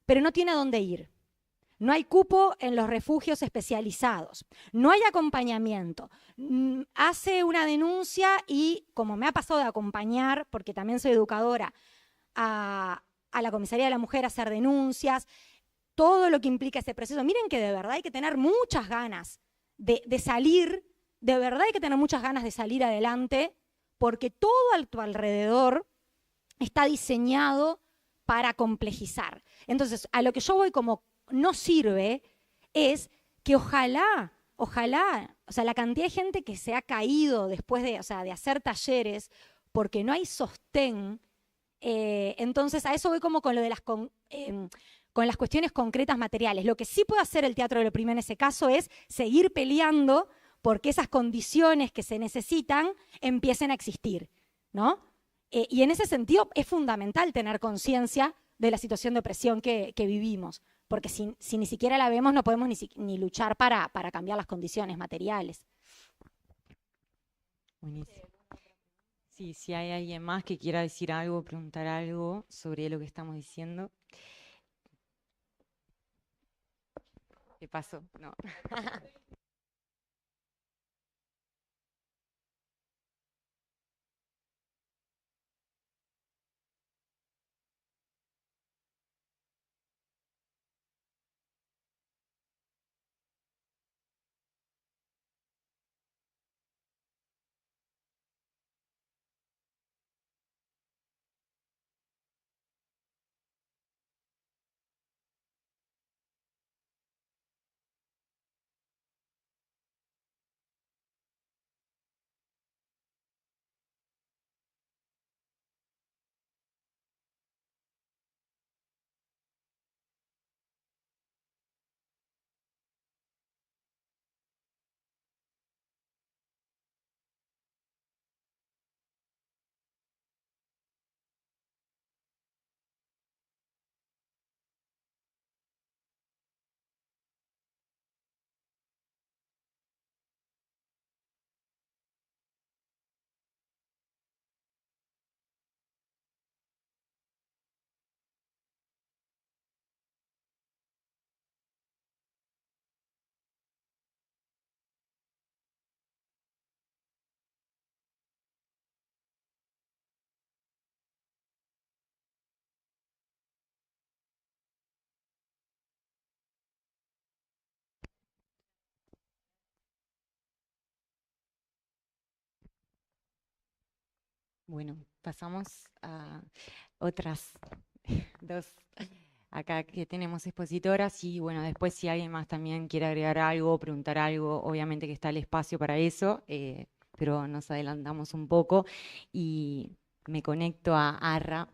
pero no tiene a dónde ir. No hay cupo en los refugios especializados, no hay acompañamiento. Hace una denuncia y, como me ha pasado de acompañar, porque también soy educadora, a la Comisaría de la Mujer a hacer denuncias, todo lo que implica ese proceso. Miren que de verdad hay que tener muchas ganas de salir, de verdad hay que tener muchas ganas de salir adelante, porque todo a tu alrededor está diseñado para complejizar. Entonces, a lo que yo voy como no sirve es que ojalá, o sea, la cantidad de gente que se ha caído después de, o sea, de hacer talleres porque no hay sostén. Entonces, a eso voy como con lo de con las cuestiones concretas materiales. Lo que sí puede hacer el Teatro del Oprimido en ese caso es seguir peleando porque esas condiciones que se necesitan empiecen a existir, ¿no? Y en ese sentido es fundamental tener conciencia de la situación de opresión que vivimos, porque si ni siquiera la vemos no podemos ni luchar para cambiar las condiciones materiales. Buenísimo. Sí, si hay alguien más que quiera decir algo, preguntar algo sobre lo que estamos diciendo. ¿Qué pasó? No. Bueno, pasamos a otras dos acá que tenemos expositoras y bueno, después si alguien más también quiere agregar algo, preguntar algo, obviamente que está el espacio para eso, pero nos adelantamos un poco y me conecto a Arra,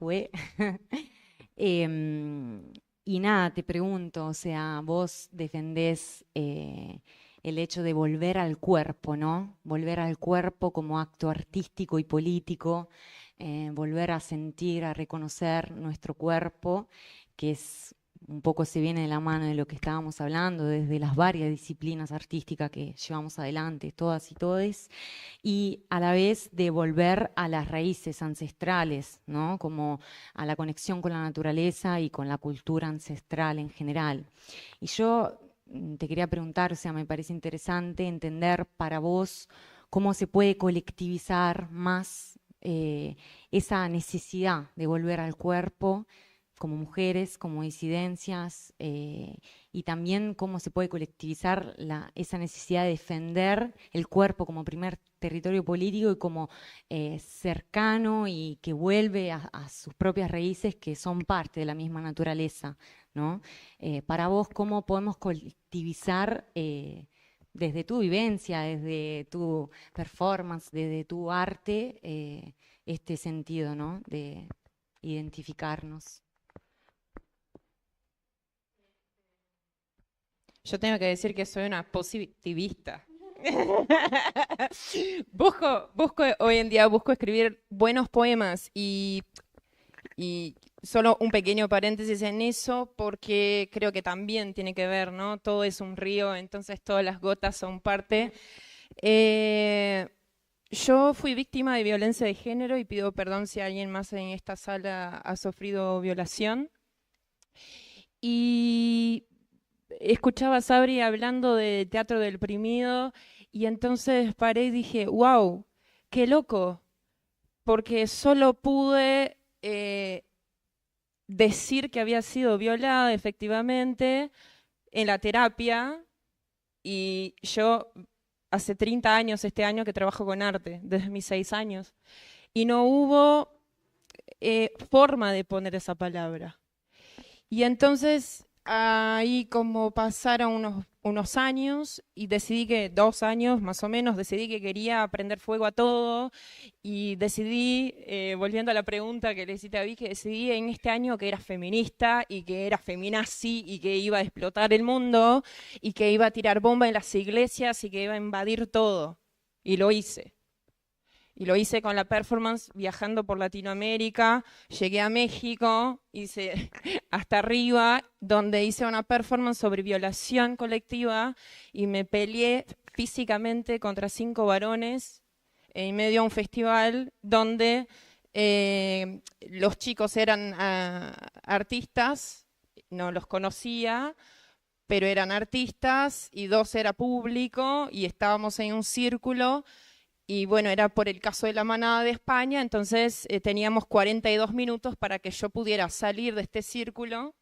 y nada, te pregunto, o sea, vos defendés el hecho de volver al cuerpo, ¿no? Volver al cuerpo como acto artístico y político, volver a sentir, a reconocer nuestro cuerpo, que es un poco se viene de la mano de lo que estábamos hablando, desde las varias disciplinas artísticas que llevamos adelante, todas y todes, y a la vez de volver a las raíces ancestrales, ¿no? Como a la conexión con la naturaleza y con la cultura ancestral en general. Y yo te quería preguntar, o sea, me parece interesante entender para vos cómo se puede colectivizar más esa necesidad de volver al cuerpo como mujeres, como disidencias, y también cómo se puede colectivizar esa necesidad de defender el cuerpo como primer territorio político y como cercano y que vuelve a sus propias raíces que son parte de la misma naturaleza, ¿no? Para vos, ¿cómo podemos colectivizar desde tu vivencia, desde tu performance, desde tu arte, este sentido, ¿no? De identificarnos? Yo tengo que decir que soy una positivista. Busco hoy en día, busco escribir buenos poemas y solo un pequeño paréntesis en eso, porque creo que también tiene que ver, ¿no? Todo es un río, entonces todas las gotas son parte. Yo fui víctima de violencia de género y pido perdón si alguien más en esta sala ha sufrido violación. Y escuchaba a Sabri hablando de teatro del oprimido y entonces paré y dije, wow, qué loco, porque solo pude decir que había sido violada efectivamente en la terapia y yo hace 30 años este año que trabajo con arte, desde mis 6 años, y no hubo forma de poner esa palabra. Y entonces ahí como pasaron unos años y decidí que 2 años más o menos, decidí que quería prender fuego a todo y decidí, volviendo a la pregunta que le hiciste a Vicky, decidí en este año que era feminista y que era feminazi y que iba a explotar el mundo y que iba a tirar bomba en las iglesias y que iba a invadir todo. Y lo hice. Y lo hice con la performance viajando por Latinoamérica, llegué a México, hice hasta arriba, donde hice una performance sobre violación colectiva y me peleé físicamente contra 5 varones en medio de un festival donde los chicos eran artistas, no los conocía, pero eran artistas y 2 era público y estábamos en un círculo. Y bueno, era por el caso de la manada de España, entonces teníamos 42 minutos para que yo pudiera salir de este círculo.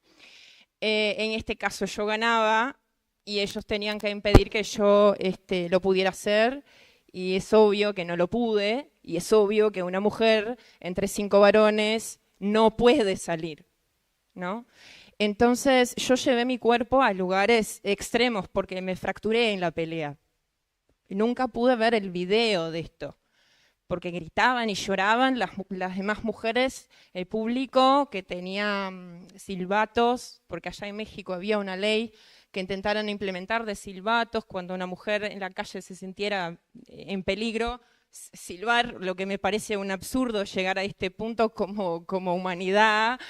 En este caso yo ganaba y ellos tenían que impedir que yo lo pudiera hacer. Y es obvio que no lo pude, y es obvio que una mujer entre 5 varones no puede salir, ¿no? Entonces yo llevé mi cuerpo a lugares extremos porque me fracturé en la pelea. Nunca pude ver el video de esto, porque gritaban y lloraban las demás mujeres, el público que tenía silbatos, porque allá en México había una ley que intentaran implementar de silbatos cuando una mujer en la calle se sintiera en peligro, silbar, lo que me parece un absurdo llegar a este punto como humanidad,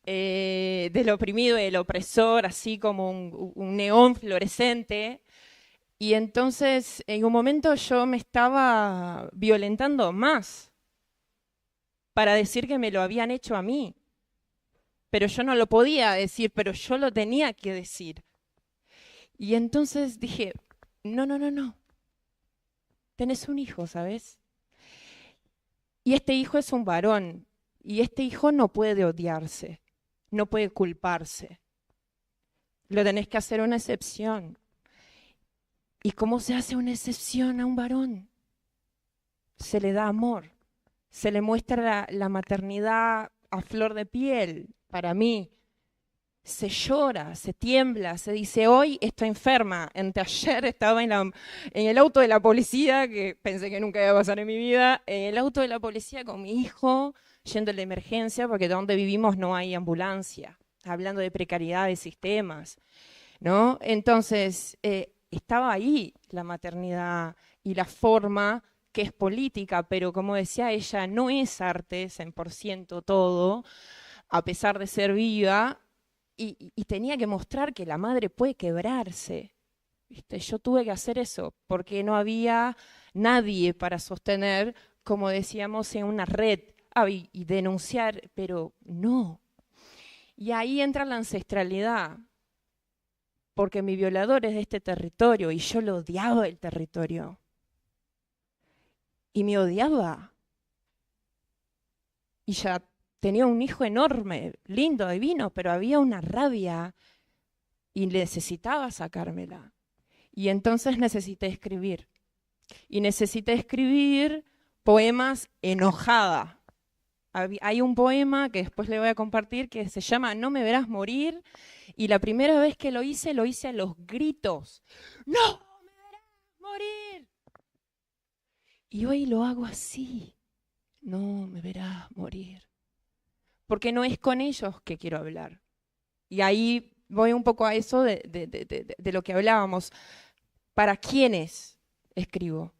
del oprimido y del opresor, así como un neón fluorescente. Y entonces, en un momento yo me estaba violentando más para decir que me lo habían hecho a mí. Pero yo no lo podía decir, pero yo lo tenía que decir. Y entonces dije, no. Tenés un hijo, ¿sabes? Y este hijo es un varón. Y este hijo no puede odiarse, no puede culparse. Lo tenés que hacer una excepción. ¿Y cómo se hace una excepción a un varón? Se le da amor, se le muestra la maternidad a flor de piel, para mí. Se llora, se tiembla, se dice, hoy estoy enferma, anteayer estaba en el auto de la policía, que pensé que nunca iba a pasar en mi vida, en el auto de la policía con mi hijo, yendo a la emergencia, porque donde vivimos no hay ambulancia, hablando de precariedad de sistemas, ¿no? Entonces, estaba ahí la maternidad y la forma que es política, pero como decía ella, no es arte 100% todo, a pesar de ser viva, y tenía que mostrar que la madre puede quebrarse. ¿Viste? Yo tuve que hacer eso, porque no había nadie para sostener, como decíamos, en una red, y denunciar, pero no. Y ahí entra la ancestralidad, porque mi violador es de este territorio y yo lo odiaba el territorio. Y me odiaba. Y ya tenía un hijo enorme, lindo, divino, pero había una rabia y necesitaba sacármela. Y entonces necesité escribir. Y necesité escribir poemas enojada. Hay un poema que después le voy a compartir que se llama No me verás morir, y la primera vez que lo hice a los gritos. ¡No me verás morir! Y hoy lo hago así. No me verás morir. Porque no es con ellos que quiero hablar. Y ahí voy un poco a eso de lo que hablábamos. ¿Para quiénes escribo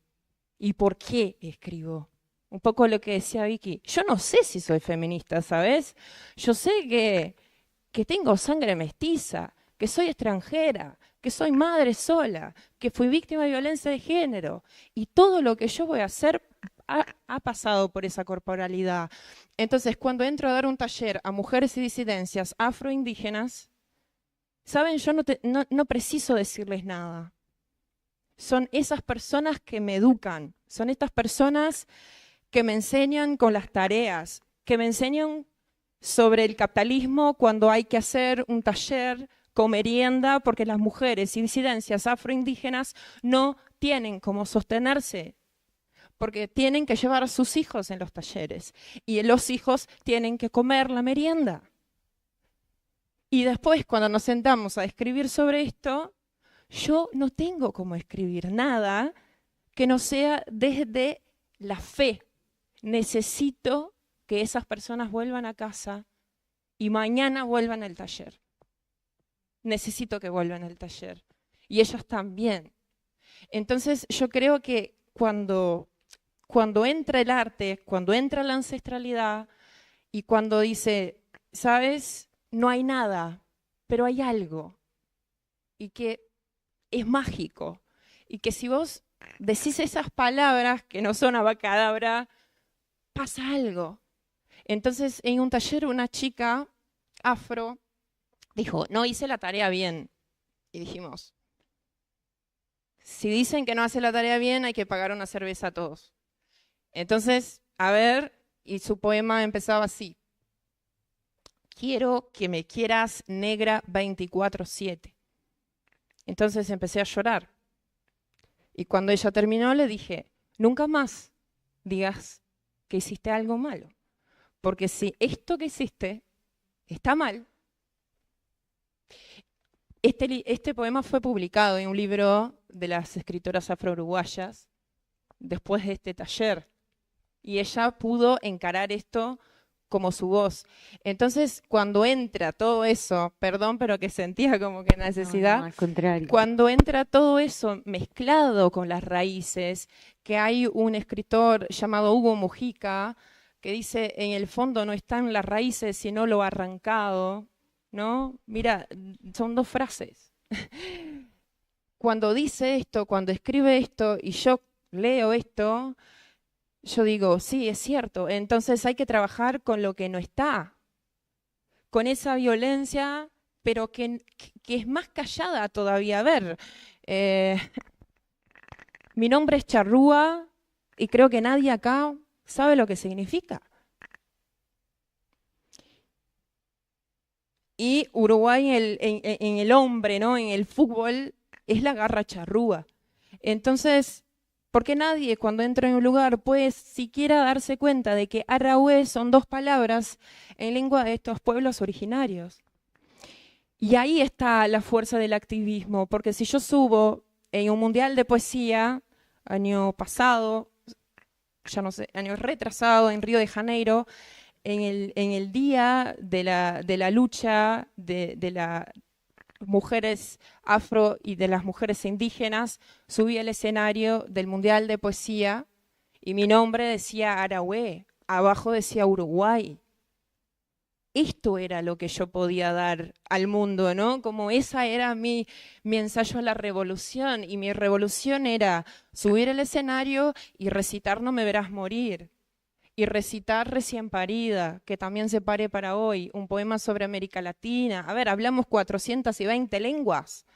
y por qué escribo. Un poco lo que decía Vicky. Yo no sé si soy feminista, ¿sabes? Yo sé que tengo sangre mestiza, que soy extranjera, que soy madre sola, que fui víctima de violencia de género. Y todo lo que yo voy a hacer ha pasado por esa corporalidad. Entonces, cuando entro a dar un taller a mujeres y disidencias afroindígenas, ¿saben? Yo no preciso decirles nada. Son esas personas que me educan, son estas personas que me enseñan con las tareas, que me enseñan sobre el capitalismo cuando hay que hacer un taller con merienda, porque las mujeres y disidencias afroindígenas no tienen cómo sostenerse, porque tienen que llevar a sus hijos en los talleres y los hijos tienen que comer la merienda. Y después, cuando nos sentamos a escribir sobre esto, yo no tengo cómo escribir nada que no sea desde la fe. Necesito que esas personas vuelvan a casa y mañana vuelvan al taller. Necesito que vuelvan al taller. Y ellos también. Entonces yo creo que cuando entra el arte, cuando entra la ancestralidad y cuando dice, ¿sabes? No hay nada, pero hay algo. Y que es mágico. Y que si vos decís esas palabras que no son abacadabra, pasa algo. Entonces, en un taller, una chica afro dijo, no hice la tarea bien. Y dijimos, si dicen que no hace la tarea bien, hay que pagar una cerveza a todos. Entonces, a ver, y su poema empezaba así. Quiero que me quieras negra 24/7. Entonces empecé a llorar. Y cuando ella terminó, le dije, nunca más digas que hiciste algo malo. Porque si esto que hiciste está mal, este poema fue publicado en un libro de las escritoras afro-uruguayas después de este taller. Y ella pudo encarar esto como su voz. Entonces, cuando entra todo eso, perdón, pero que sentía como que necesidad, No, al contrario. cuando entra todo eso mezclado con las raíces, que hay un escritor llamado Hugo Mujica, que dice, en el fondo no están las raíces, sino lo arrancado, ¿no? Mira, son dos frases. Cuando dice esto, cuando escribe esto, y yo leo esto, yo digo, sí, es cierto, entonces hay que trabajar con lo que no está, con esa violencia, pero que es más callada todavía. A ver, mi nombre es charrúa y creo que nadie acá sabe lo que significa. Y Uruguay en el hombre, ¿no? En el fútbol, es la garra charrúa. Entonces, ¿por qué nadie cuando entra en un lugar puede siquiera darse cuenta de que Arahue son dos palabras en lengua de estos pueblos originarios? Y ahí está la fuerza del activismo, porque si yo subo en un mundial de poesía, año pasado, ya no sé, año retrasado, en Río de Janeiro, en el día de la lucha de las mujeres afro y de las mujeres indígenas, subí al escenario del Mundial de Poesía y mi nombre decía Arahue, abajo decía Uruguay. Esto era lo que yo podía dar al mundo, ¿no? Como esa era mi ensayo a la revolución, y mi revolución era subir al escenario y recitar No me verás morir, y recitar Recién parida, que también se pare para hoy, un poema sobre América Latina. A ver, hablamos 420 lenguas.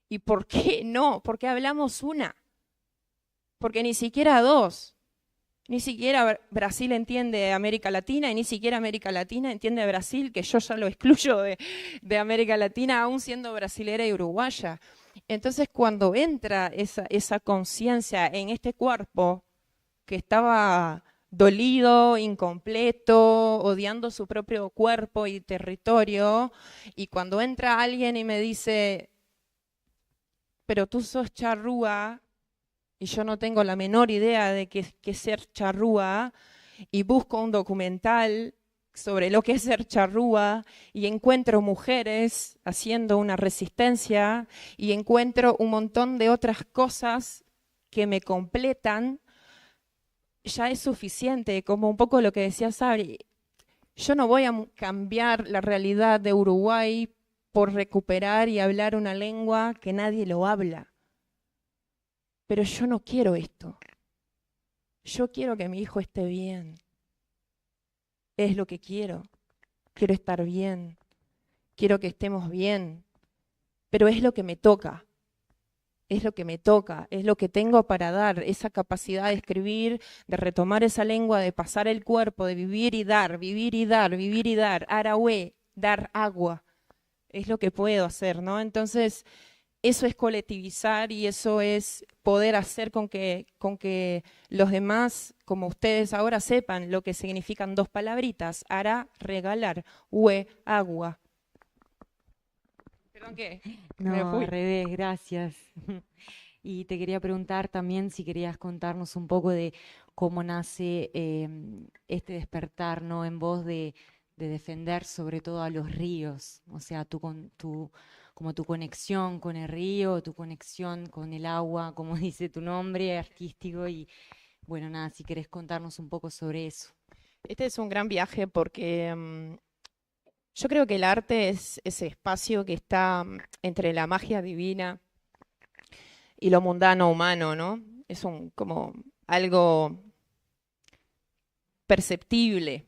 ¿Y por qué no? ¿Por qué hablamos una? Porque ni siquiera dos. Ni siquiera Brasil entiende América Latina y ni siquiera América Latina entiende a Brasil, que yo ya lo excluyo de América Latina, aún siendo brasilera y uruguaya. Entonces, cuando entra esa conciencia en este cuerpo que estaba dolido, incompleto, odiando su propio cuerpo y territorio, y cuando entra alguien y me dice, pero tú sos charrúa, y yo no tengo la menor idea de qué es ser charrúa, y busco un documental sobre lo que es ser charrúa, y encuentro mujeres haciendo una resistencia, y encuentro un montón de otras cosas que me completan, ya es suficiente, como un poco lo que decía Sabri. Yo no voy a cambiar la realidad de Uruguay por recuperar y hablar una lengua que nadie lo habla. Pero yo no quiero esto. Yo quiero que mi hijo esté bien. Es lo que quiero. Quiero estar bien. Quiero que estemos bien. Pero es lo que me toca. Es lo que me toca, es lo que tengo para dar, esa capacidad de escribir, de retomar esa lengua, de pasar el cuerpo, de vivir y dar, vivir y dar, vivir y dar, arahué, dar agua, es lo que puedo hacer, ¿no? Entonces, eso es colectivizar y eso es poder hacer con que los demás, como ustedes ahora, sepan lo que significan dos palabritas, ara, regalar, hue, agua. Perdón, ¿qué? No, al revés, gracias. Y te quería preguntar también si querías contarnos un poco de cómo nace este despertar, ¿no? En vos de defender sobre todo a los ríos, o sea, como tu conexión con el río, tu conexión con el agua, como dice tu nombre artístico, y bueno, nada, si querés contarnos un poco sobre eso. Este es un gran viaje porque yo creo que el arte es ese espacio que está entre la magia divina y lo mundano humano, ¿no? Es como algo perceptible,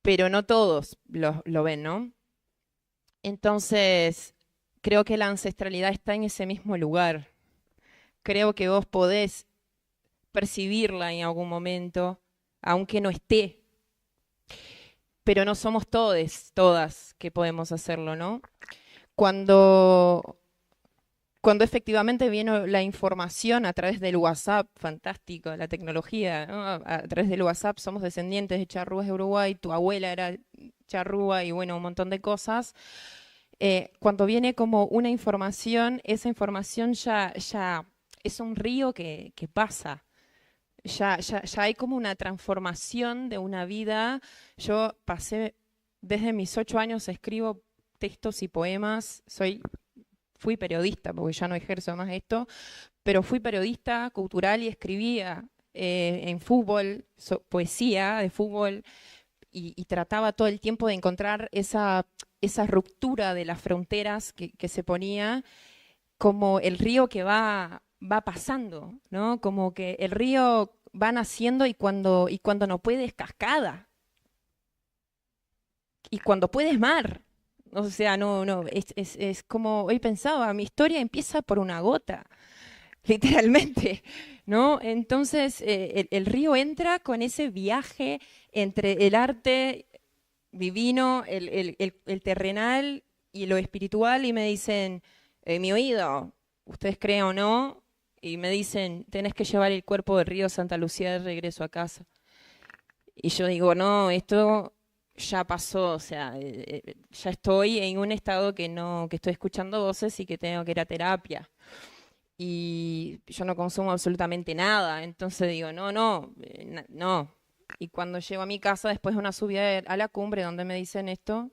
pero no todos lo ven, ¿no? Entonces, creo que la ancestralidad está en ese mismo lugar. Creo que vos podés percibirla en algún momento, aunque no esté. Pero no somos todas que podemos hacerlo, ¿no? Cuando efectivamente viene la información a través del WhatsApp, fantástico, la tecnología, ¿no? A través del WhatsApp somos descendientes de charrúas de Uruguay, tu abuela era charrúa y bueno, un montón de cosas. Cuando viene como una información, esa información ya es un río que pasa. Ya hay como una transformación de una vida. Yo pasé, desde mis 8 años escribo textos y poemas, fui periodista, porque ya no ejerzo más esto, pero fui periodista cultural y escribía en fútbol, poesía de fútbol, y trataba todo el tiempo de encontrar esa ruptura de las fronteras que se ponía, como el río que va pasando, ¿no? Como que el río va naciendo y cuando no puede es cascada. Y cuando puede es mar. O sea, es como hoy pensaba, mi historia empieza por una gota, literalmente, ¿no? Entonces, el río entra con ese viaje entre el arte divino, el terrenal y lo espiritual, y me dicen, mi oído, ustedes creen o no, y me dicen, tenés que llevar el cuerpo del río Santa Lucía de regreso a casa. Y yo digo, no, esto ya pasó, o sea, ya estoy en un estado que estoy escuchando voces y que tengo que ir a terapia. Y yo no consumo absolutamente nada, entonces digo, no. Y cuando llego a mi casa, después de una subida a la cumbre donde me dicen esto,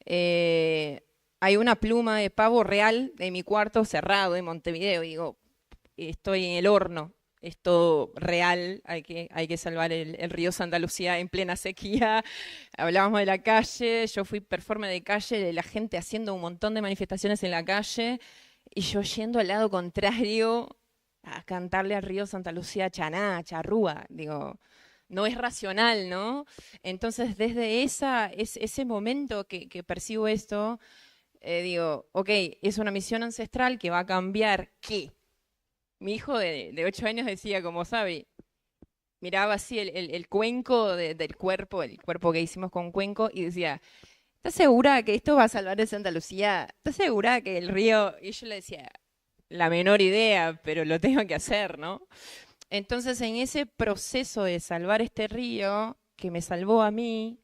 hay una pluma de pavo real en mi cuarto cerrado en Montevideo. Y digo, estoy en el horno, es todo real, hay que salvar el río Santa Lucía en plena sequía. Hablábamos de la calle, yo fui performer de calle, la gente haciendo un montón de manifestaciones en la calle, y yo yendo al lado contrario a cantarle al río Santa Lucía chaná, charrúa, digo, no es racional, ¿no? Entonces, desde ese momento que percibo esto, digo, ok, es una misión ancestral que va a cambiar, ¿qué? Mi hijo de 8 años decía, como sabe, miraba así el cuenco del cuerpo, el cuerpo que hicimos con cuenco, y decía, ¿estás segura que esto va a salvar de Santa Lucía? ¿Estás segura que el río...? Y yo le decía, la menor idea, pero lo tengo que hacer, ¿no? Entonces, en ese proceso de salvar este río, que me salvó a mí,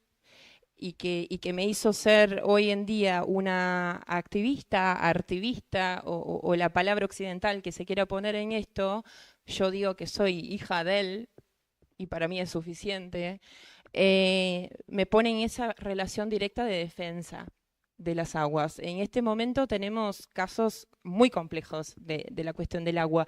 y que me hizo ser hoy en día una activista, artivista, o la palabra occidental que se quiera poner en esto, yo digo que soy hija de él, y para mí es suficiente, me pone en esa relación directa de defensa de las aguas. En este momento tenemos casos muy complejos de la cuestión del agua.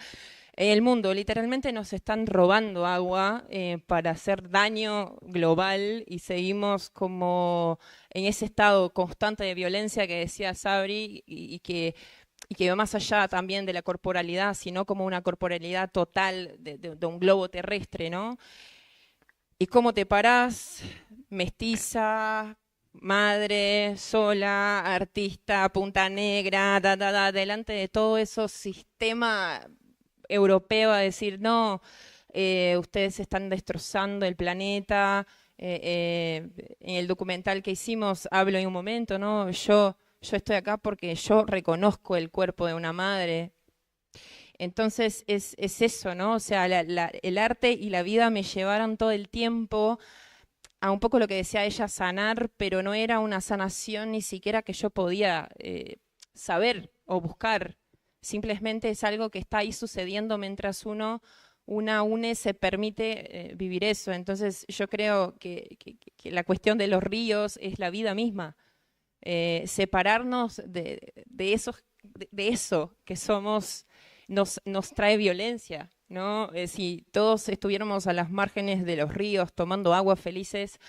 En el mundo literalmente nos están robando agua para hacer daño global y seguimos como en ese estado constante de violencia que decía Sabri y que va más allá también de la corporalidad, sino como una corporalidad total de un globo terrestre, ¿no? Y cómo te parás, mestiza, madre, sola, artista, punta negra, delante de todo eso sistema europeo a decir, no, ustedes están destrozando el planeta. En el documental que hicimos hablo en un momento, ¿no? Yo estoy acá porque yo reconozco el cuerpo de una madre. Entonces es eso, ¿no? O sea, el arte y la vida me llevaron todo el tiempo a un poco lo que decía ella, sanar, pero no era una sanación ni siquiera que yo podía saber o buscar. Simplemente es algo que está ahí sucediendo mientras una une se permite vivir eso. Entonces yo creo que la cuestión de los ríos es la vida misma. Separarnos de eso que somos nos trae violencia, ¿no? Si todos estuviéramos a las márgenes de los ríos tomando agua felices,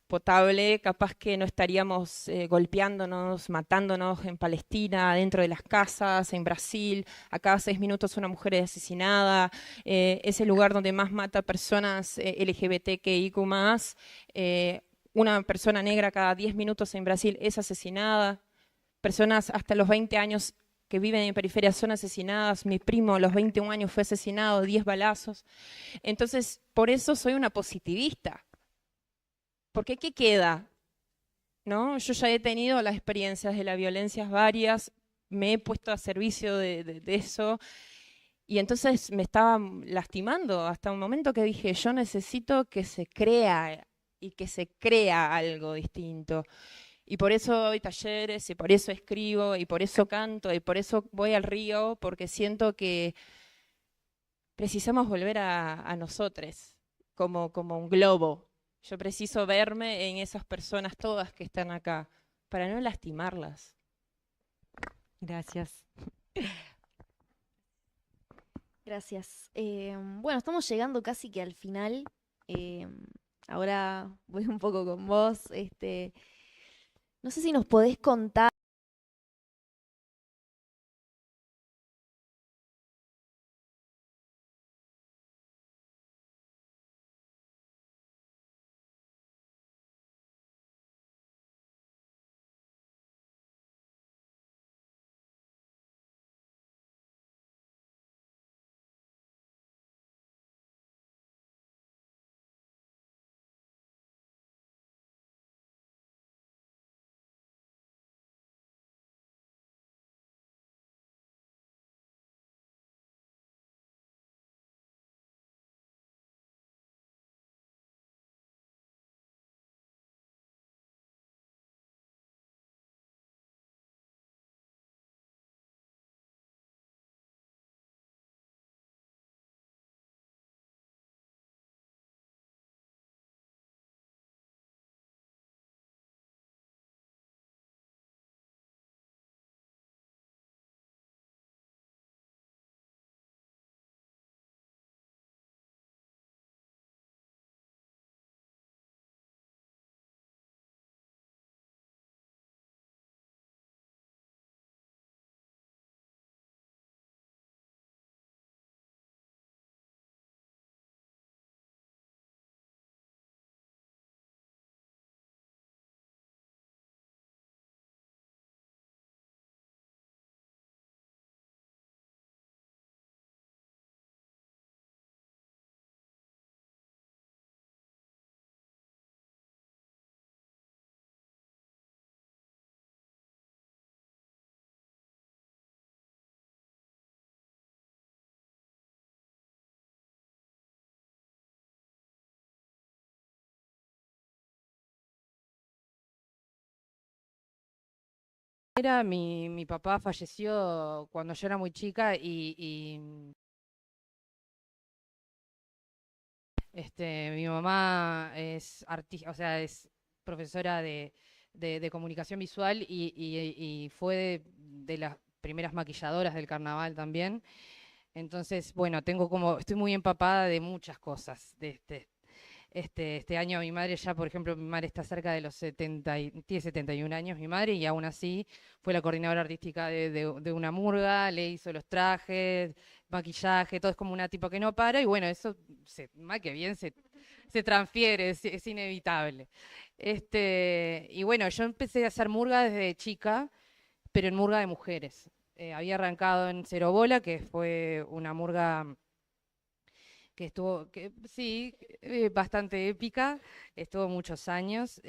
potable, capaz que no estaríamos golpeándonos, matándonos en Palestina, dentro de las casas, en Brasil, a cada 6 minutos una mujer es asesinada, es el lugar donde más mata personas LGBTQIQ+, una persona negra cada 10 minutos en Brasil es asesinada, personas hasta los 20 años que viven en periferia son asesinadas, mi primo a los 21 años fue asesinado, 10 balazos. Entonces, por eso soy una positivista. Porque ¿qué queda? ¿No? Yo ya he tenido las experiencias de las violencias varias, me he puesto a servicio de eso, y entonces me estaba lastimando hasta un momento que dije, yo necesito que se crea y que se crea algo distinto. Y por eso doy talleres, y por eso escribo, y por eso canto, y por eso voy al río, porque siento que precisamos volver a nosotros, como un globo. Yo preciso verme en esas personas todas que están acá, para no lastimarlas. Gracias. Gracias. Bueno, estamos llegando casi que al final. Ahora voy un poco con vos. No sé si nos podés contar. Mi papá falleció cuando yo era muy chica mi mamá es artista, o sea, es profesora de comunicación visual y fue de las primeras maquilladoras del carnaval también. Entonces, bueno, estoy muy empapada de muchas cosas de este año. Mi madre ya, por ejemplo, mi madre está cerca de los tiene 71 años, mi madre, y aún así fue la coordinadora artística de una murga, le hizo los trajes, maquillaje, todo es como una tipa que no para, y bueno, eso, mal que bien, se transfiere, es inevitable. Y bueno, yo empecé a hacer murga desde chica, pero en murga de mujeres. Había arrancado en Cero Bola, que fue una murga que estuvo, sí, bastante épica, estuvo muchos años,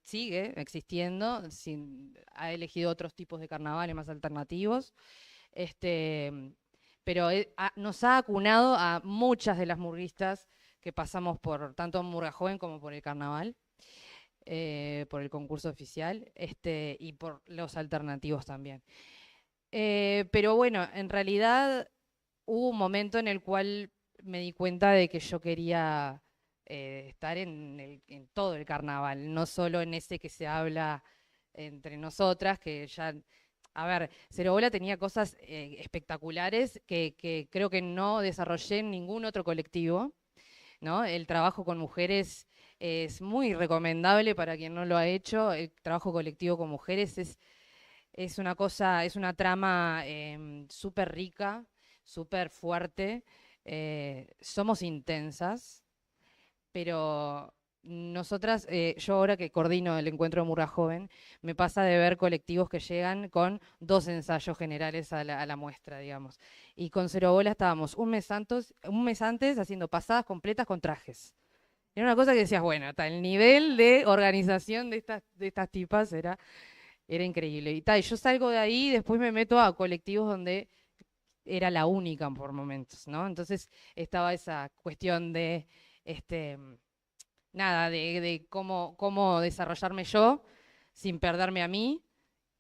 sigue existiendo, ha elegido otros tipos de carnavales más alternativos, pero nos ha acunado a muchas de las murguistas que pasamos por tanto Murga Joven como por el carnaval, por el concurso oficial, y por los alternativos también. Pero bueno, en realidad hubo un momento en el cual me di cuenta de que yo quería estar en todo el carnaval, no solo en ese que se habla entre nosotras, que ya, a ver, Cero Bola tenía cosas espectaculares que creo que no desarrollé en ningún otro colectivo, ¿no? El trabajo con mujeres es muy recomendable para quien no lo ha hecho. El trabajo colectivo con mujeres es una cosa, es una trama súper rica, súper fuerte. Somos intensas, pero nosotras, yo ahora que coordino el encuentro de Murga Joven, me pasa de ver colectivos que llegan con 2 ensayos generales a la muestra, digamos. Y con Cero Bola estábamos un mes antes haciendo pasadas completas con trajes. Era una cosa que decías, bueno, hasta el nivel de organización de estas tipas era increíble. Y yo salgo de ahí y después me meto a colectivos donde era la única por momentos, ¿no? Entonces estaba esa cuestión de, nada, de cómo desarrollarme yo sin perderme a mí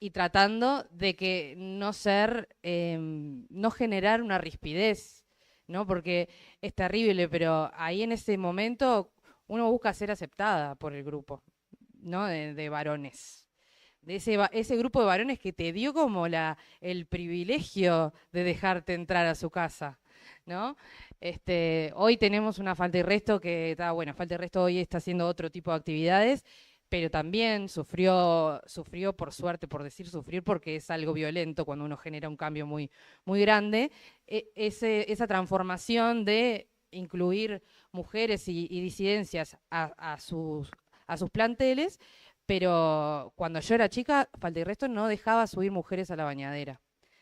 y tratando de que no generar una rispidez, ¿no? Porque es terrible, pero ahí en ese momento uno busca ser aceptada por el grupo, ¿no? De varones. De ese grupo de varones que te dio como el privilegio de dejarte entrar a su casa, ¿no? Hoy tenemos una Falta y Resto que está, bueno, Falta y Resto hoy está haciendo otro tipo de actividades, pero también sufrió por suerte, por decir sufrir, porque es algo violento cuando uno genera un cambio muy, muy grande, esa transformación de incluir mujeres y disidencias a sus planteles. Pero cuando yo era chica, Falta y Resto no dejaba subir mujeres a la bañadera.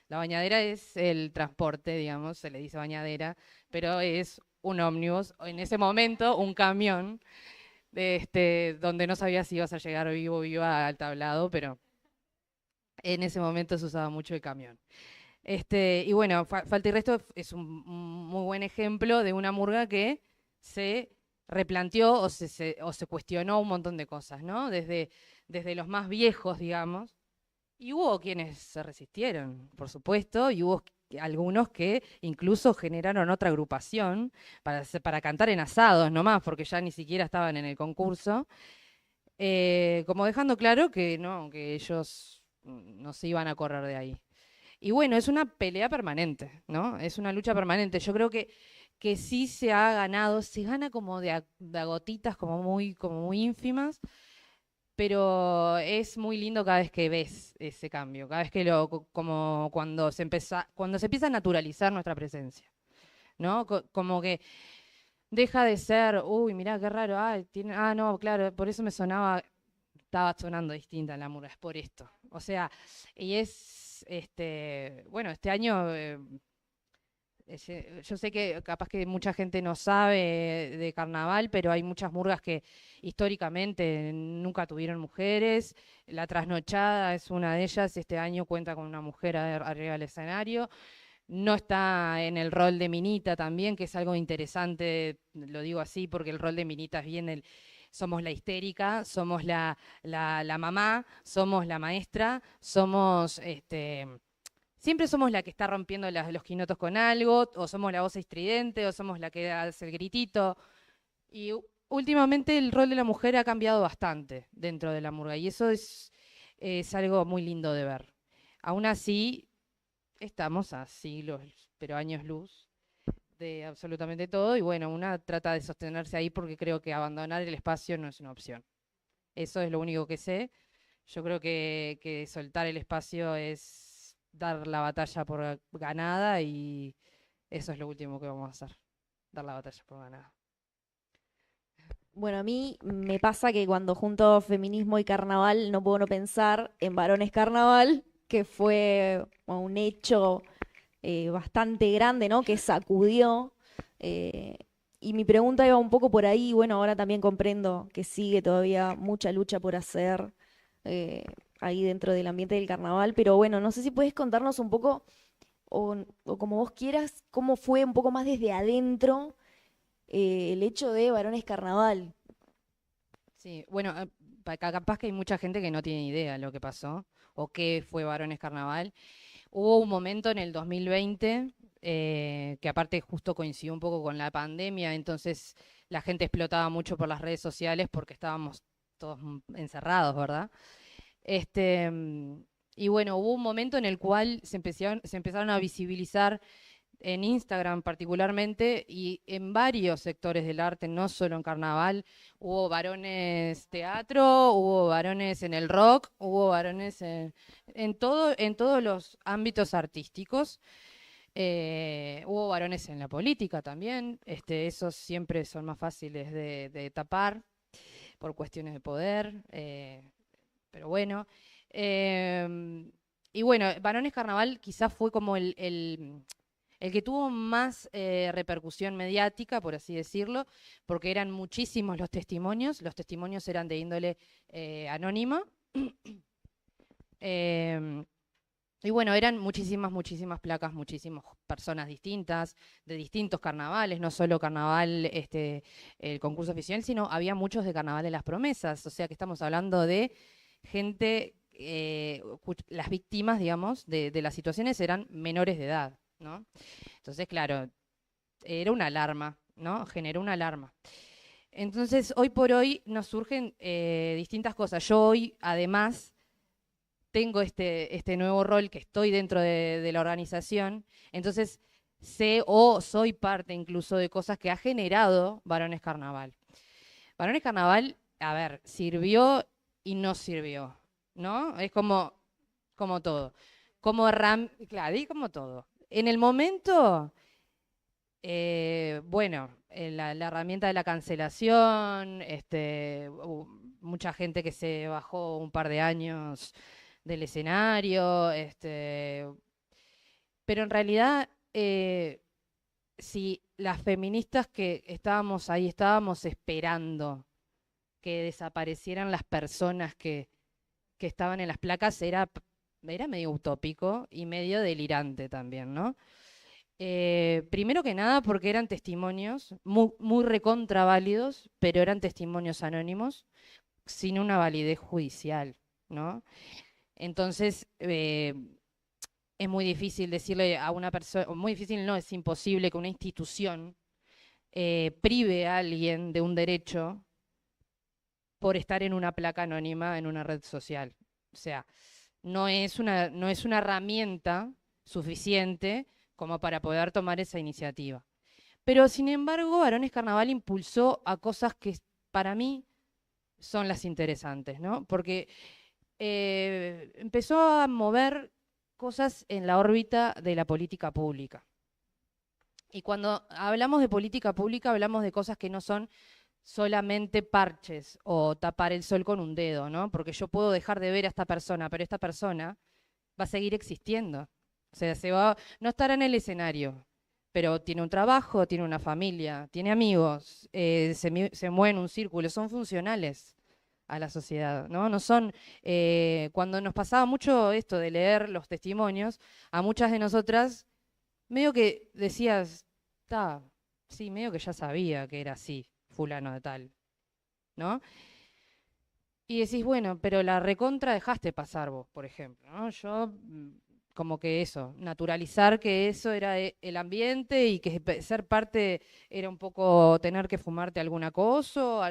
La bañadera es el transporte, digamos, se le dice bañadera, pero es un ómnibus, o en ese momento un camión, donde no sabías si ibas a llegar vivo o viva al tablado, pero en ese momento se usaba mucho el camión. Y bueno, Falta y Resto es un muy buen ejemplo de una murga que se replanteó o se cuestionó un montón de cosas, ¿no? Desde los más viejos, digamos, y hubo quienes se resistieron, por supuesto, y hubo algunos que incluso generaron otra agrupación para cantar en asados nomás, porque ya ni siquiera estaban en el concurso, como dejando claro que no, que ellos no se iban a correr de ahí. Y bueno, es una pelea permanente, ¿no? Es una lucha permanente. Yo creo que sí se ha ganado, se gana como de a gotitas, como muy ínfimas, pero es muy lindo cada vez que ves ese cambio, cada vez que como cuando se empieza a naturalizar nuestra presencia, ¿no? Como que deja de ser, uy, mirá qué raro, no, claro, por eso estaba sonando distinta la murga, es por esto. O sea, y es, bueno, este año yo sé que capaz que mucha gente no sabe de carnaval, pero hay muchas murgas que históricamente nunca tuvieron mujeres. La Trasnochada es una de ellas, este año cuenta con una mujer arriba del escenario. No está en el rol de Minita también, que es algo interesante, lo digo así, porque el rol de Minita es bien somos la histérica, somos la mamá, somos la maestra, somos siempre somos la que está rompiendo los quinotos con algo, o somos la voz estridente, o somos la que hace el gritito. Y últimamente el rol de la mujer ha cambiado bastante dentro de la murga y eso es algo muy lindo de ver. Aún así, estamos a siglos, pero años luz de absolutamente todo y bueno, una trata de sostenerse ahí porque creo que abandonar el espacio no es una opción. Eso es lo único que sé. Yo creo que soltar el espacio es dar la batalla por ganada y eso es lo último que vamos a hacer, dar la batalla por ganada. Bueno, a mí me pasa que cuando junto feminismo y carnaval no puedo no pensar en Varones Carnaval, que fue un hecho bastante grande, ¿no? Que sacudió. eh, y mi pregunta iba un poco por ahí. Bueno, ahora también comprendo que sigue todavía mucha lucha por hacer eh, ahí dentro del ambiente del carnaval, pero bueno, no sé si puedes contarnos un poco, o como vos quieras, cómo fue un poco más desde adentro el hecho de Varones Carnaval. Sí, bueno, capaz que hay mucha gente que no tiene idea de lo que pasó o qué fue Varones Carnaval. Hubo un momento en el 2020 que aparte justo coincidió un poco con la pandemia, entonces la gente explotaba mucho por las redes sociales porque estábamos todos encerrados, ¿verdad? Y bueno, hubo un momento en el cual se empezaron a visibilizar en Instagram particularmente y en varios sectores del arte, no solo en carnaval, hubo varones teatro, hubo varones en el rock, hubo varones en todos los ámbitos artísticos. Hubo varones en la política también, esos siempre son más fáciles de tapar por cuestiones de poder, pero bueno. Y bueno, Varones Carnaval quizás fue como el que tuvo más repercusión mediática, por así decirlo, porque eran muchísimos los testimonios eran de índole anónima. Em, y bueno, eran muchísimas placas, muchísimas personas distintas, de distintos carnavales, no solo carnaval, el concurso oficial, sino había muchos de Carnaval de las Promesas, o sea que estamos hablando de gente, las víctimas, digamos, de las situaciones eran menores de edad, ¿no? Entonces, claro, era una alarma, ¿no? Generó una alarma. Entonces, hoy por hoy nos surgen distintas cosas. Yo hoy, además, tengo este nuevo rol que estoy dentro de la organización, entonces sé o soy parte incluso de cosas que ha generado Varones Carnaval. Varones Carnaval, a ver, sirvió y no sirvió, ¿no? Es como todo. Claro, y como todo. En el momento, bueno, la herramienta de la cancelación, mucha gente que se bajó un par de años del escenario, pero en realidad, si las feministas que estábamos ahí estábamos esperando que desaparecieran las personas que estaban en las placas, era medio utópico y medio delirante también, ¿no? Primero que nada porque eran testimonios muy recontraválidos, pero eran testimonios anónimos sin una validez judicial, ¿no? Entonces, es muy difícil decirle a una persona, muy difícil no, es imposible que una institución prive a alguien de un derecho por estar en una placa anónima en una red social. O sea, no es una herramienta suficiente como para poder tomar esa iniciativa. Pero, sin embargo, Varones Carnaval impulsó a cosas que para mí son las interesantes, ¿no? Porque empezó a mover cosas en la órbita de la política pública. Y cuando hablamos de política pública, hablamos de cosas que no son solamente parches o tapar el sol con un dedo, ¿no? Porque yo puedo dejar de ver a esta persona, pero esta persona va a seguir existiendo. O sea, no estará en el escenario, pero tiene un trabajo, tiene una familia, tiene amigos, se mueve en un círculo, son funcionales a la sociedad, ¿no? No son, cuando nos pasaba mucho esto de leer los testimonios, a muchas de nosotras, medio que decías, sí, medio que ya sabía que era así, fulano de tal, ¿no? Y decís, bueno, pero la recontra dejaste pasar vos, por ejemplo, ¿no? Yo como que eso, naturalizar que eso era el ambiente y que ser parte era un poco tener que fumarte algún acoso,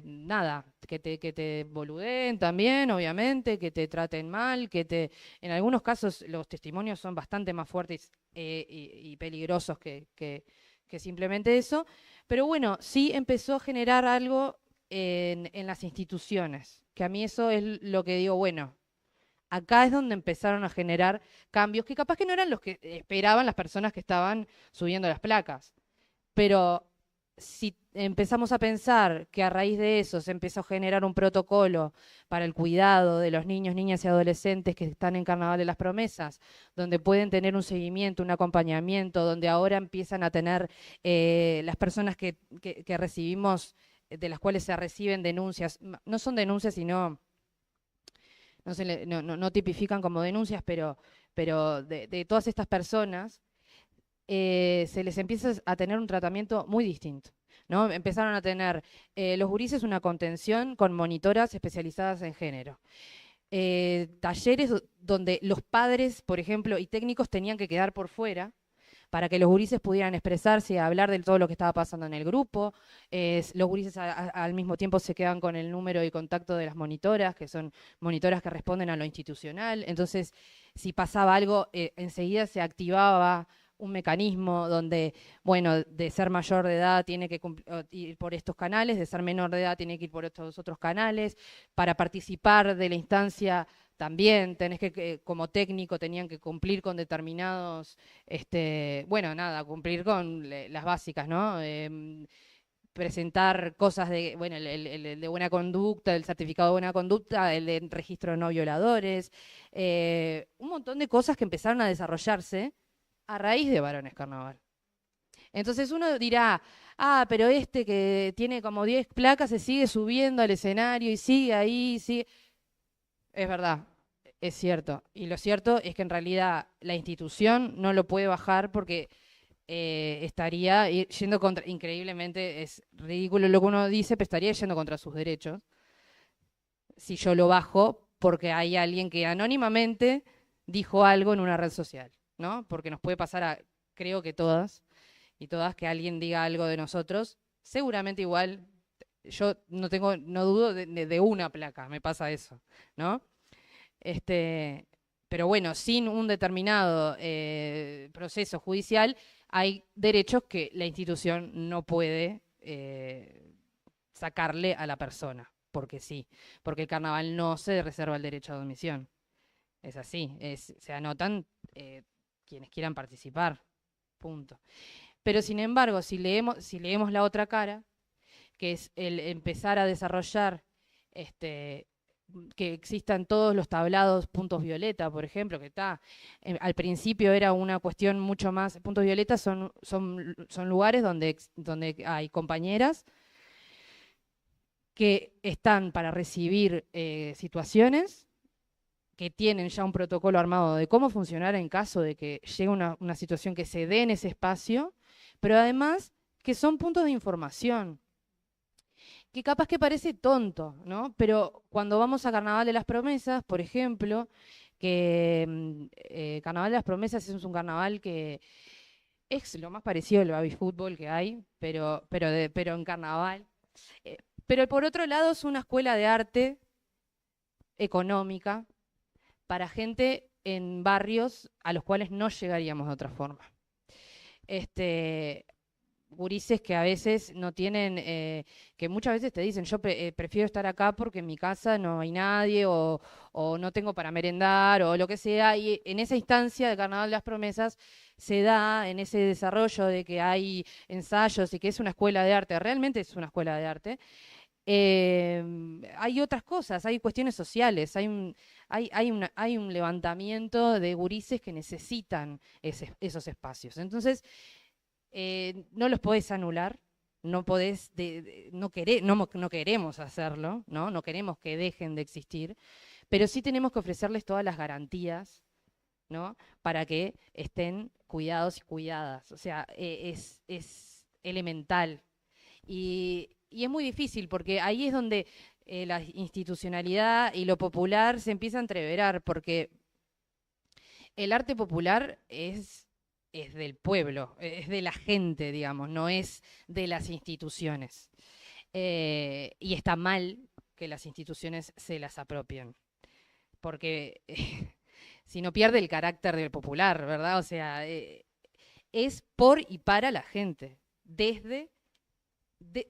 nada, que te boludeen también, obviamente, que te traten mal, en algunos casos los testimonios son bastante más fuertes y peligrosos que simplemente eso, pero bueno, sí empezó a generar algo en las instituciones, que a mí eso es lo que digo, bueno, acá es donde empezaron a generar cambios que capaz que no eran los que esperaban las personas que estaban subiendo las placas. Pero si empezamos a pensar que a raíz de eso se empezó a generar un protocolo para el cuidado de los niños, niñas y adolescentes que están en Carnaval de las Promesas, donde pueden tener un seguimiento, un acompañamiento, donde ahora empiezan a tener las personas que recibimos, de las cuales se reciben denuncias, no son denuncias, sino no tipifican como denuncias, pero de todas estas personas se les empieza a tener un tratamiento muy distinto, ¿no? Empezaron a tener los gurises una contención con monitoras especializadas en género. Talleres donde los padres, por ejemplo, y técnicos tenían que quedar por fuera para que los gurises pudieran expresarse y hablar de todo lo que estaba pasando en el grupo. Los gurises al mismo tiempo se quedan con el número y contacto de las monitoras, que son monitoras que responden a lo institucional. Entonces, si pasaba algo, enseguida se activaba un mecanismo donde, bueno, de ser mayor de edad tiene que ir por estos canales, de ser menor de edad tiene que ir por estos otros canales. Para participar de la instancia también tenés como técnico, tenían que cumplir con determinados, bueno, nada, cumplir con las básicas, ¿no? Presentar cosas de, bueno, el de buena conducta, el certificado de buena conducta, el de registro de no violadores, un montón de cosas que empezaron a desarrollarse a raíz de Varones Carnaval. Entonces uno dirá, pero este que tiene como 10 placas se sigue subiendo al escenario y sigue ahí, sigue. Es verdad, es cierto. Y lo cierto es que en realidad la institución no lo puede bajar porque estaría yendo contra, increíblemente, es ridículo lo que uno dice, pero estaría yendo contra sus derechos. Si yo lo bajo porque hay alguien que anónimamente dijo algo en una red social, ¿no? Porque nos puede pasar a, creo que todas y todas, que alguien diga algo de nosotros, seguramente igual, yo no dudo de una placa, me pasa eso, ¿no? Pero bueno, sin un determinado proceso judicial, hay derechos que la institución no puede sacarle a la persona, porque sí, porque el carnaval no se reserva el derecho a admisión. Es así, se anotan quienes quieran participar, punto. Pero sin embargo, si leemos la otra cara, que es el empezar a desarrollar que existan todos los tablados puntos violeta, por ejemplo, que está, al principio era una cuestión mucho más, puntos violeta son lugares donde hay compañeras que están para recibir situaciones, que tienen ya un protocolo armado de cómo funcionar en caso de que llegue una situación que se dé en ese espacio, pero además que son puntos de información, que capaz que parece tonto, ¿no? Pero cuando vamos a Carnaval de las Promesas, por ejemplo, que Carnaval de las Promesas es un carnaval que es lo más parecido al baby fútbol que hay, pero en carnaval. Pero por otro lado es una escuela de arte económica para gente en barrios a los cuales no llegaríamos de otra forma. Gurises que a veces no tienen, que muchas veces te dicen, yo prefiero estar acá porque en mi casa no hay nadie o no tengo para merendar o lo que sea, y en esa instancia de Carnaval de las Promesas se da en ese desarrollo de que hay ensayos y que es una escuela de arte, realmente es una escuela de arte. Hay otras cosas, hay cuestiones sociales, hay un levantamiento de gurises que necesitan esos espacios. Entonces, no los podés anular, no podés, no queremos hacerlo, ¿no? queremos que dejen de existir, pero sí tenemos que ofrecerles todas las garantías, ¿no? Para que estén cuidados y cuidadas. O sea, es elemental. Y es muy difícil porque ahí es donde la institucionalidad y lo popular se empieza a entreverar, porque el arte popular es del pueblo, es de la gente, digamos, no es de las instituciones. Y está mal que las instituciones se las apropien, porque si no pierde el carácter del popular, ¿verdad? O sea, es por y para la gente,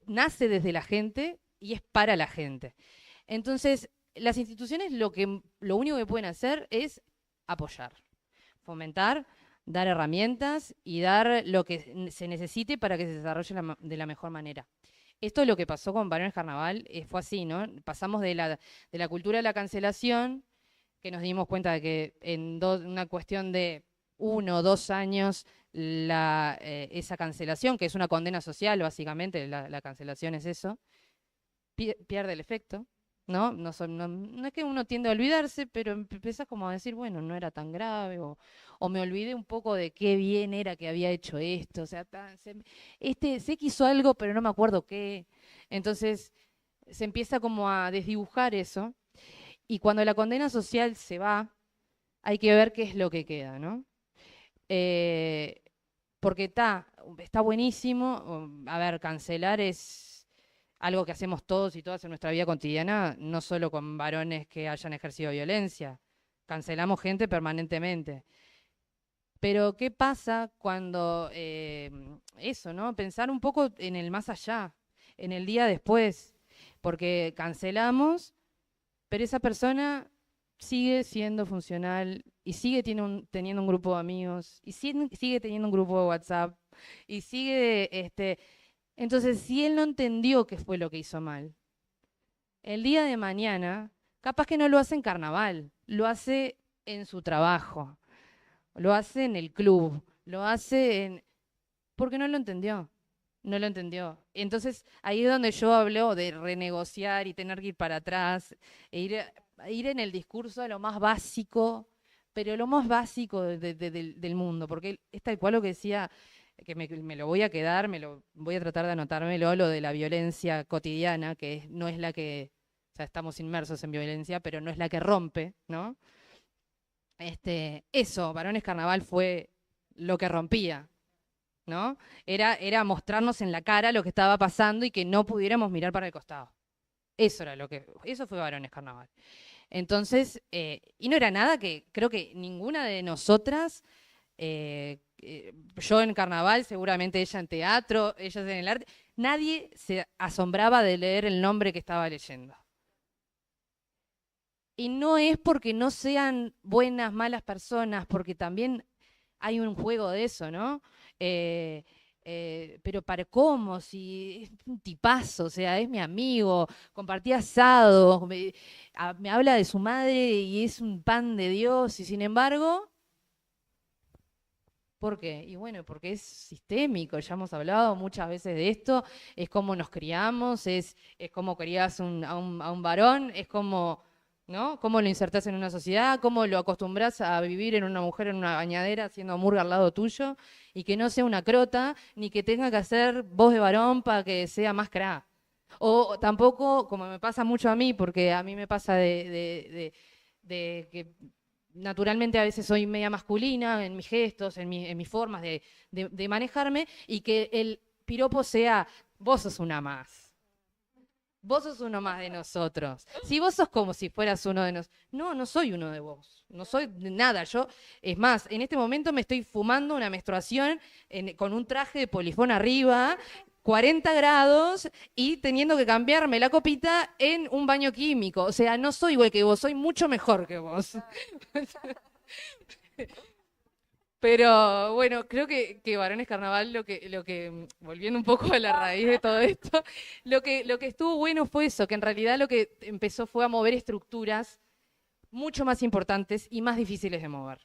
nace desde la gente y es para la gente. Entonces, las instituciones lo único que pueden hacer es apoyar, fomentar, dar herramientas y dar lo que se necesite para que se desarrolle de la mejor manera. Esto es lo que pasó con Varones Carnaval, fue así, ¿no? Pasamos de la cultura de la cancelación, que nos dimos cuenta de que en una cuestión de 1 o 2 años esa cancelación, que es una condena social básicamente, la cancelación es eso, pierde el efecto, ¿no? No es que uno tiende a olvidarse, pero empiezas como a decir, bueno, no era tan grave, o me olvidé un poco de qué bien era que había hecho esto, o sea, sé que hizo algo, pero no me acuerdo qué. Entonces se empieza como a desdibujar eso, y cuando la condena social se va, hay que ver qué es lo que queda, ¿no? Porque está buenísimo, a ver, cancelar es algo que hacemos todos y todas en nuestra vida cotidiana, no solo con varones que hayan ejercido violencia. Cancelamos gente permanentemente. Pero, ¿qué pasa cuando eso, ¿no? Pensar un poco en el más allá, en el día después. Porque cancelamos, pero esa persona sigue siendo funcional y sigue teniendo un grupo de amigos y sigue teniendo un grupo de WhatsApp y sigue... Entonces, si él no entendió qué fue lo que hizo mal, el día de mañana, capaz que no lo hace en carnaval, lo hace en su trabajo, lo hace en el club, lo hace porque no lo entendió, no lo entendió. Entonces, ahí es donde yo hablo de renegociar y tener que ir para atrás, ir en el discurso a lo más básico, pero lo más básico del mundo, porque es tal cual lo que decía, que me lo voy a quedar, voy a tratar de anotármelo, lo de la violencia cotidiana, que no es la que, o sea, estamos inmersos en violencia, pero no es la que rompe, ¿no? Eso, Varones Carnaval fue lo que rompía, ¿no? Era mostrarnos en la cara lo que estaba pasando y que no pudiéramos mirar para el costado. Eso fue Varones Carnaval. Entonces, y no era nada que, creo que ninguna de nosotras, yo en carnaval, seguramente ella en teatro, ellas en el arte, nadie se asombraba de leer el nombre que estaba leyendo. Y no es porque no sean buenas, malas personas, porque también hay un juego de eso, ¿no? Pero ¿para cómo? Si es un tipazo, o sea, es mi amigo, compartí asado, me habla de su madre y es un pan de Dios, y sin embargo... ¿Por qué? Y bueno, porque es sistémico, ya hemos hablado muchas veces de esto, es como nos criamos, es como criás a un varón, es como, ¿no? Cómo lo insertás en una sociedad, cómo lo acostumbrás a vivir en una mujer en una bañadera haciendo murga al lado tuyo, y que no sea una crota, ni que tenga que hacer voz de varón para que sea más cra. O tampoco, como me pasa mucho a mí, porque a mí me pasa de que... Naturalmente a veces soy media masculina en mis gestos, en mis formas de manejarme, y que el piropo sea, vos sos una más. Vos sos uno más de nosotros. Si vos sos como si fueras uno de nosotros. No, no soy uno de vos. No soy nada. Es más, en este momento me estoy fumando una menstruación con un traje de polifón arriba, 40 grados y teniendo que cambiarme la copita en un baño químico. O sea, no soy igual que vos, soy mucho mejor que vos. Pero bueno, creo que Varones Carnaval, volviendo un poco a la raíz de todo esto, lo que estuvo bueno fue eso, que en realidad lo que empezó fue a mover estructuras mucho más importantes y más difíciles de mover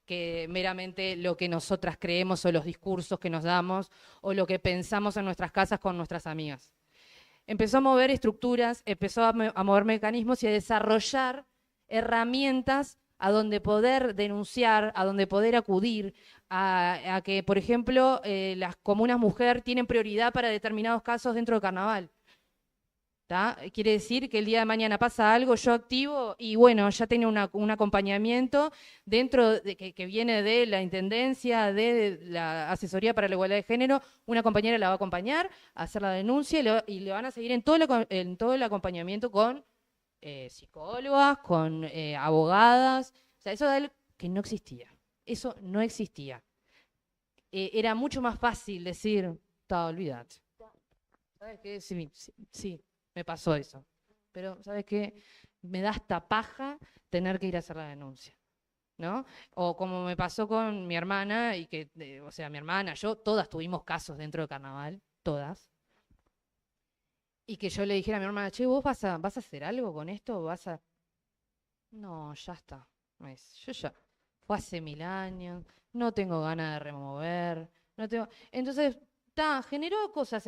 que meramente lo que nosotras creemos o los discursos que nos damos o lo que pensamos en nuestras casas con nuestras amigas. Empezó a mover estructuras, empezó a mover mecanismos y a desarrollar herramientas a donde poder denunciar, a donde poder acudir, a que, por ejemplo, las comunas mujer tienen prioridad para determinados casos dentro del carnaval. ¿tá? Quiere decir que el día de mañana pasa algo, yo activo y bueno, ya tiene un acompañamiento dentro de que viene de la Intendencia, de la Asesoría para la Igualdad de Género, una compañera la va a acompañar a hacer la denuncia y le van a seguir en todo el acompañamiento con psicólogas, con abogadas, o sea, eso es algo que no existía, eso no existía. Era mucho más fácil decir, olvídate. ¿Sabes qué? Sí, me pasó eso. Pero, ¿sabes qué? Me da hasta paja tener que ir a hacer la denuncia, ¿no? O como me pasó con mi hermana, y que, o sea, mi hermana, yo, todas tuvimos casos dentro de carnaval, todas. Y que yo le dijera a mi hermana, che, ¿vos vas a hacer algo con esto? No, ya está. Yo ya, fue hace 1000 años, no tengo ganas de remover, no tengo... Entonces, generó cosas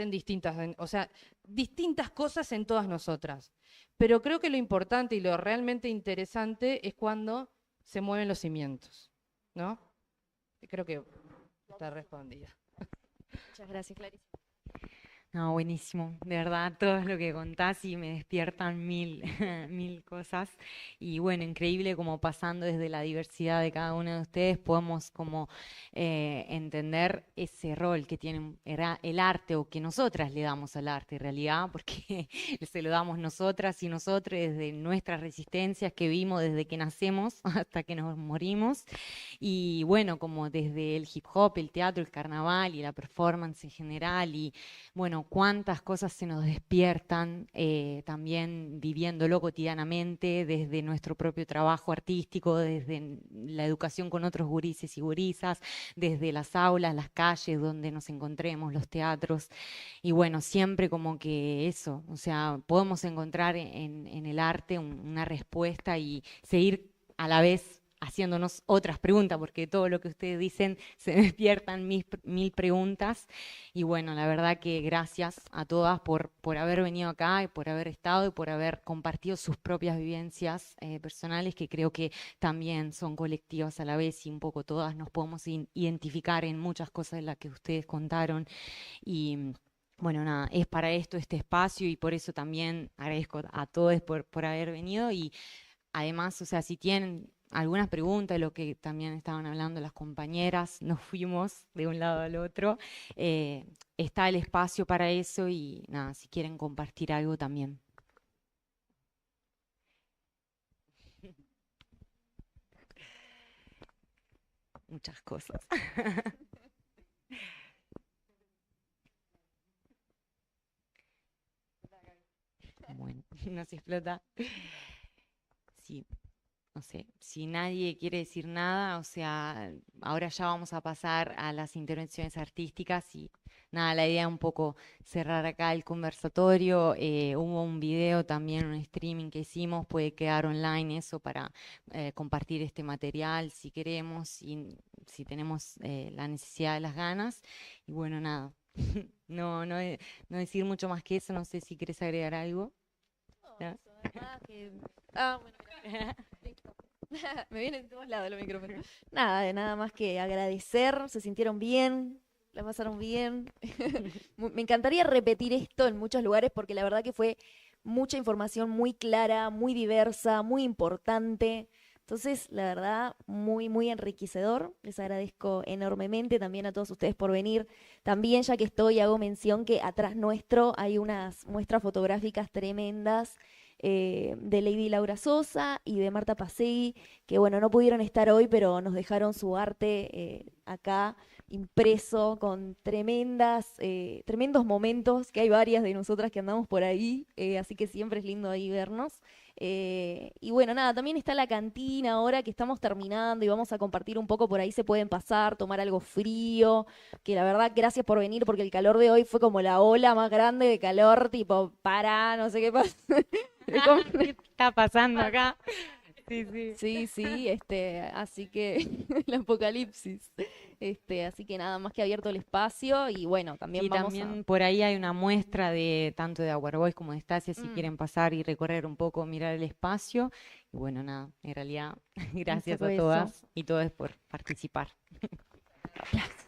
o sea, distintas cosas en todas nosotras. Pero creo que lo importante y lo realmente interesante es cuando se mueven los cimientos, ¿no? Creo que está respondida. Muchas gracias, Clarice. No, buenísimo, de verdad, todo lo que contás y me despiertan mil, mil cosas. Y bueno, increíble como pasando desde la diversidad de cada uno de ustedes podemos como entender ese rol que tiene el arte o que nosotras le damos al arte en realidad, porque se lo damos nosotras y nosotros desde nuestras resistencias que vimos desde que nacemos hasta que nos morimos. Y bueno, como desde el hip hop, el teatro, el carnaval y la performance en general y bueno, cuántas cosas se nos despiertan también viviéndolo cotidianamente desde nuestro propio trabajo artístico, desde la educación con otros gurises y gurisas, desde las aulas, las calles donde nos encontremos, los teatros. Y bueno, siempre como que eso, o sea, podemos encontrar en el arte una respuesta y seguir a la vez haciéndonos otras preguntas, porque todo lo que ustedes dicen se me despiertan mil preguntas. Y bueno, la verdad que gracias a todas por haber venido acá y por haber estado y por haber compartido sus propias vivencias personales, que creo que también son colectivas a la vez y un poco todas nos podemos identificar en muchas cosas de las que ustedes contaron. Y bueno, nada, es para esto este espacio y por eso también agradezco a todos por haber venido y además, o sea, si tienen algunas preguntas, lo que también estaban hablando las compañeras, nos fuimos de un lado al otro, está el espacio para eso y nada, si quieren compartir algo también. Muchas cosas. Bueno, no se explota. Sí. No sé, si nadie quiere decir nada, o sea, ahora ya vamos a pasar a las intervenciones artísticas y nada, la idea es un poco cerrar acá el conversatorio. Hubo un video también, un streaming que hicimos, puede quedar online eso para compartir este material si queremos, si tenemos la necesidad de las ganas. Y bueno, nada, no decir mucho más que eso, no sé si quieres agregar algo. ¿No? Bueno, me vienen de todos lados los micrófonos. Nada más que agradecer, se sintieron bien, la pasaron bien. Me encantaría repetir esto en muchos lugares porque la verdad que fue mucha información muy clara, muy diversa, muy importante. Entonces, la verdad, muy, muy enriquecedor. Les agradezco enormemente también a todos ustedes por venir. También, ya que estoy, hago mención que atrás nuestro hay unas muestras fotográficas tremendas de Lady Laura Sosa y de Marta Pasegui, que bueno, no pudieron estar hoy, pero nos dejaron su arte acá impreso con tremendos momentos, que hay varias de nosotras que andamos por ahí, así que siempre es lindo ahí vernos. Y bueno, nada, también está la cantina ahora que estamos terminando y vamos a compartir un poco por ahí, se pueden pasar, tomar algo frío, que la verdad gracias por venir porque el calor de hoy fue como la ola más grande de calor, tipo, no sé qué pasa. ¿Qué está pasando acá? Sí, así que el apocalipsis. Así que nada más que abierto el espacio y bueno, también también por ahí hay una muestra de tanto de Our Voice como de Estacia, si quieren pasar y recorrer un poco, mirar el espacio. Y bueno, nada, en realidad, gracias a todas y todos por participar. Aplausos.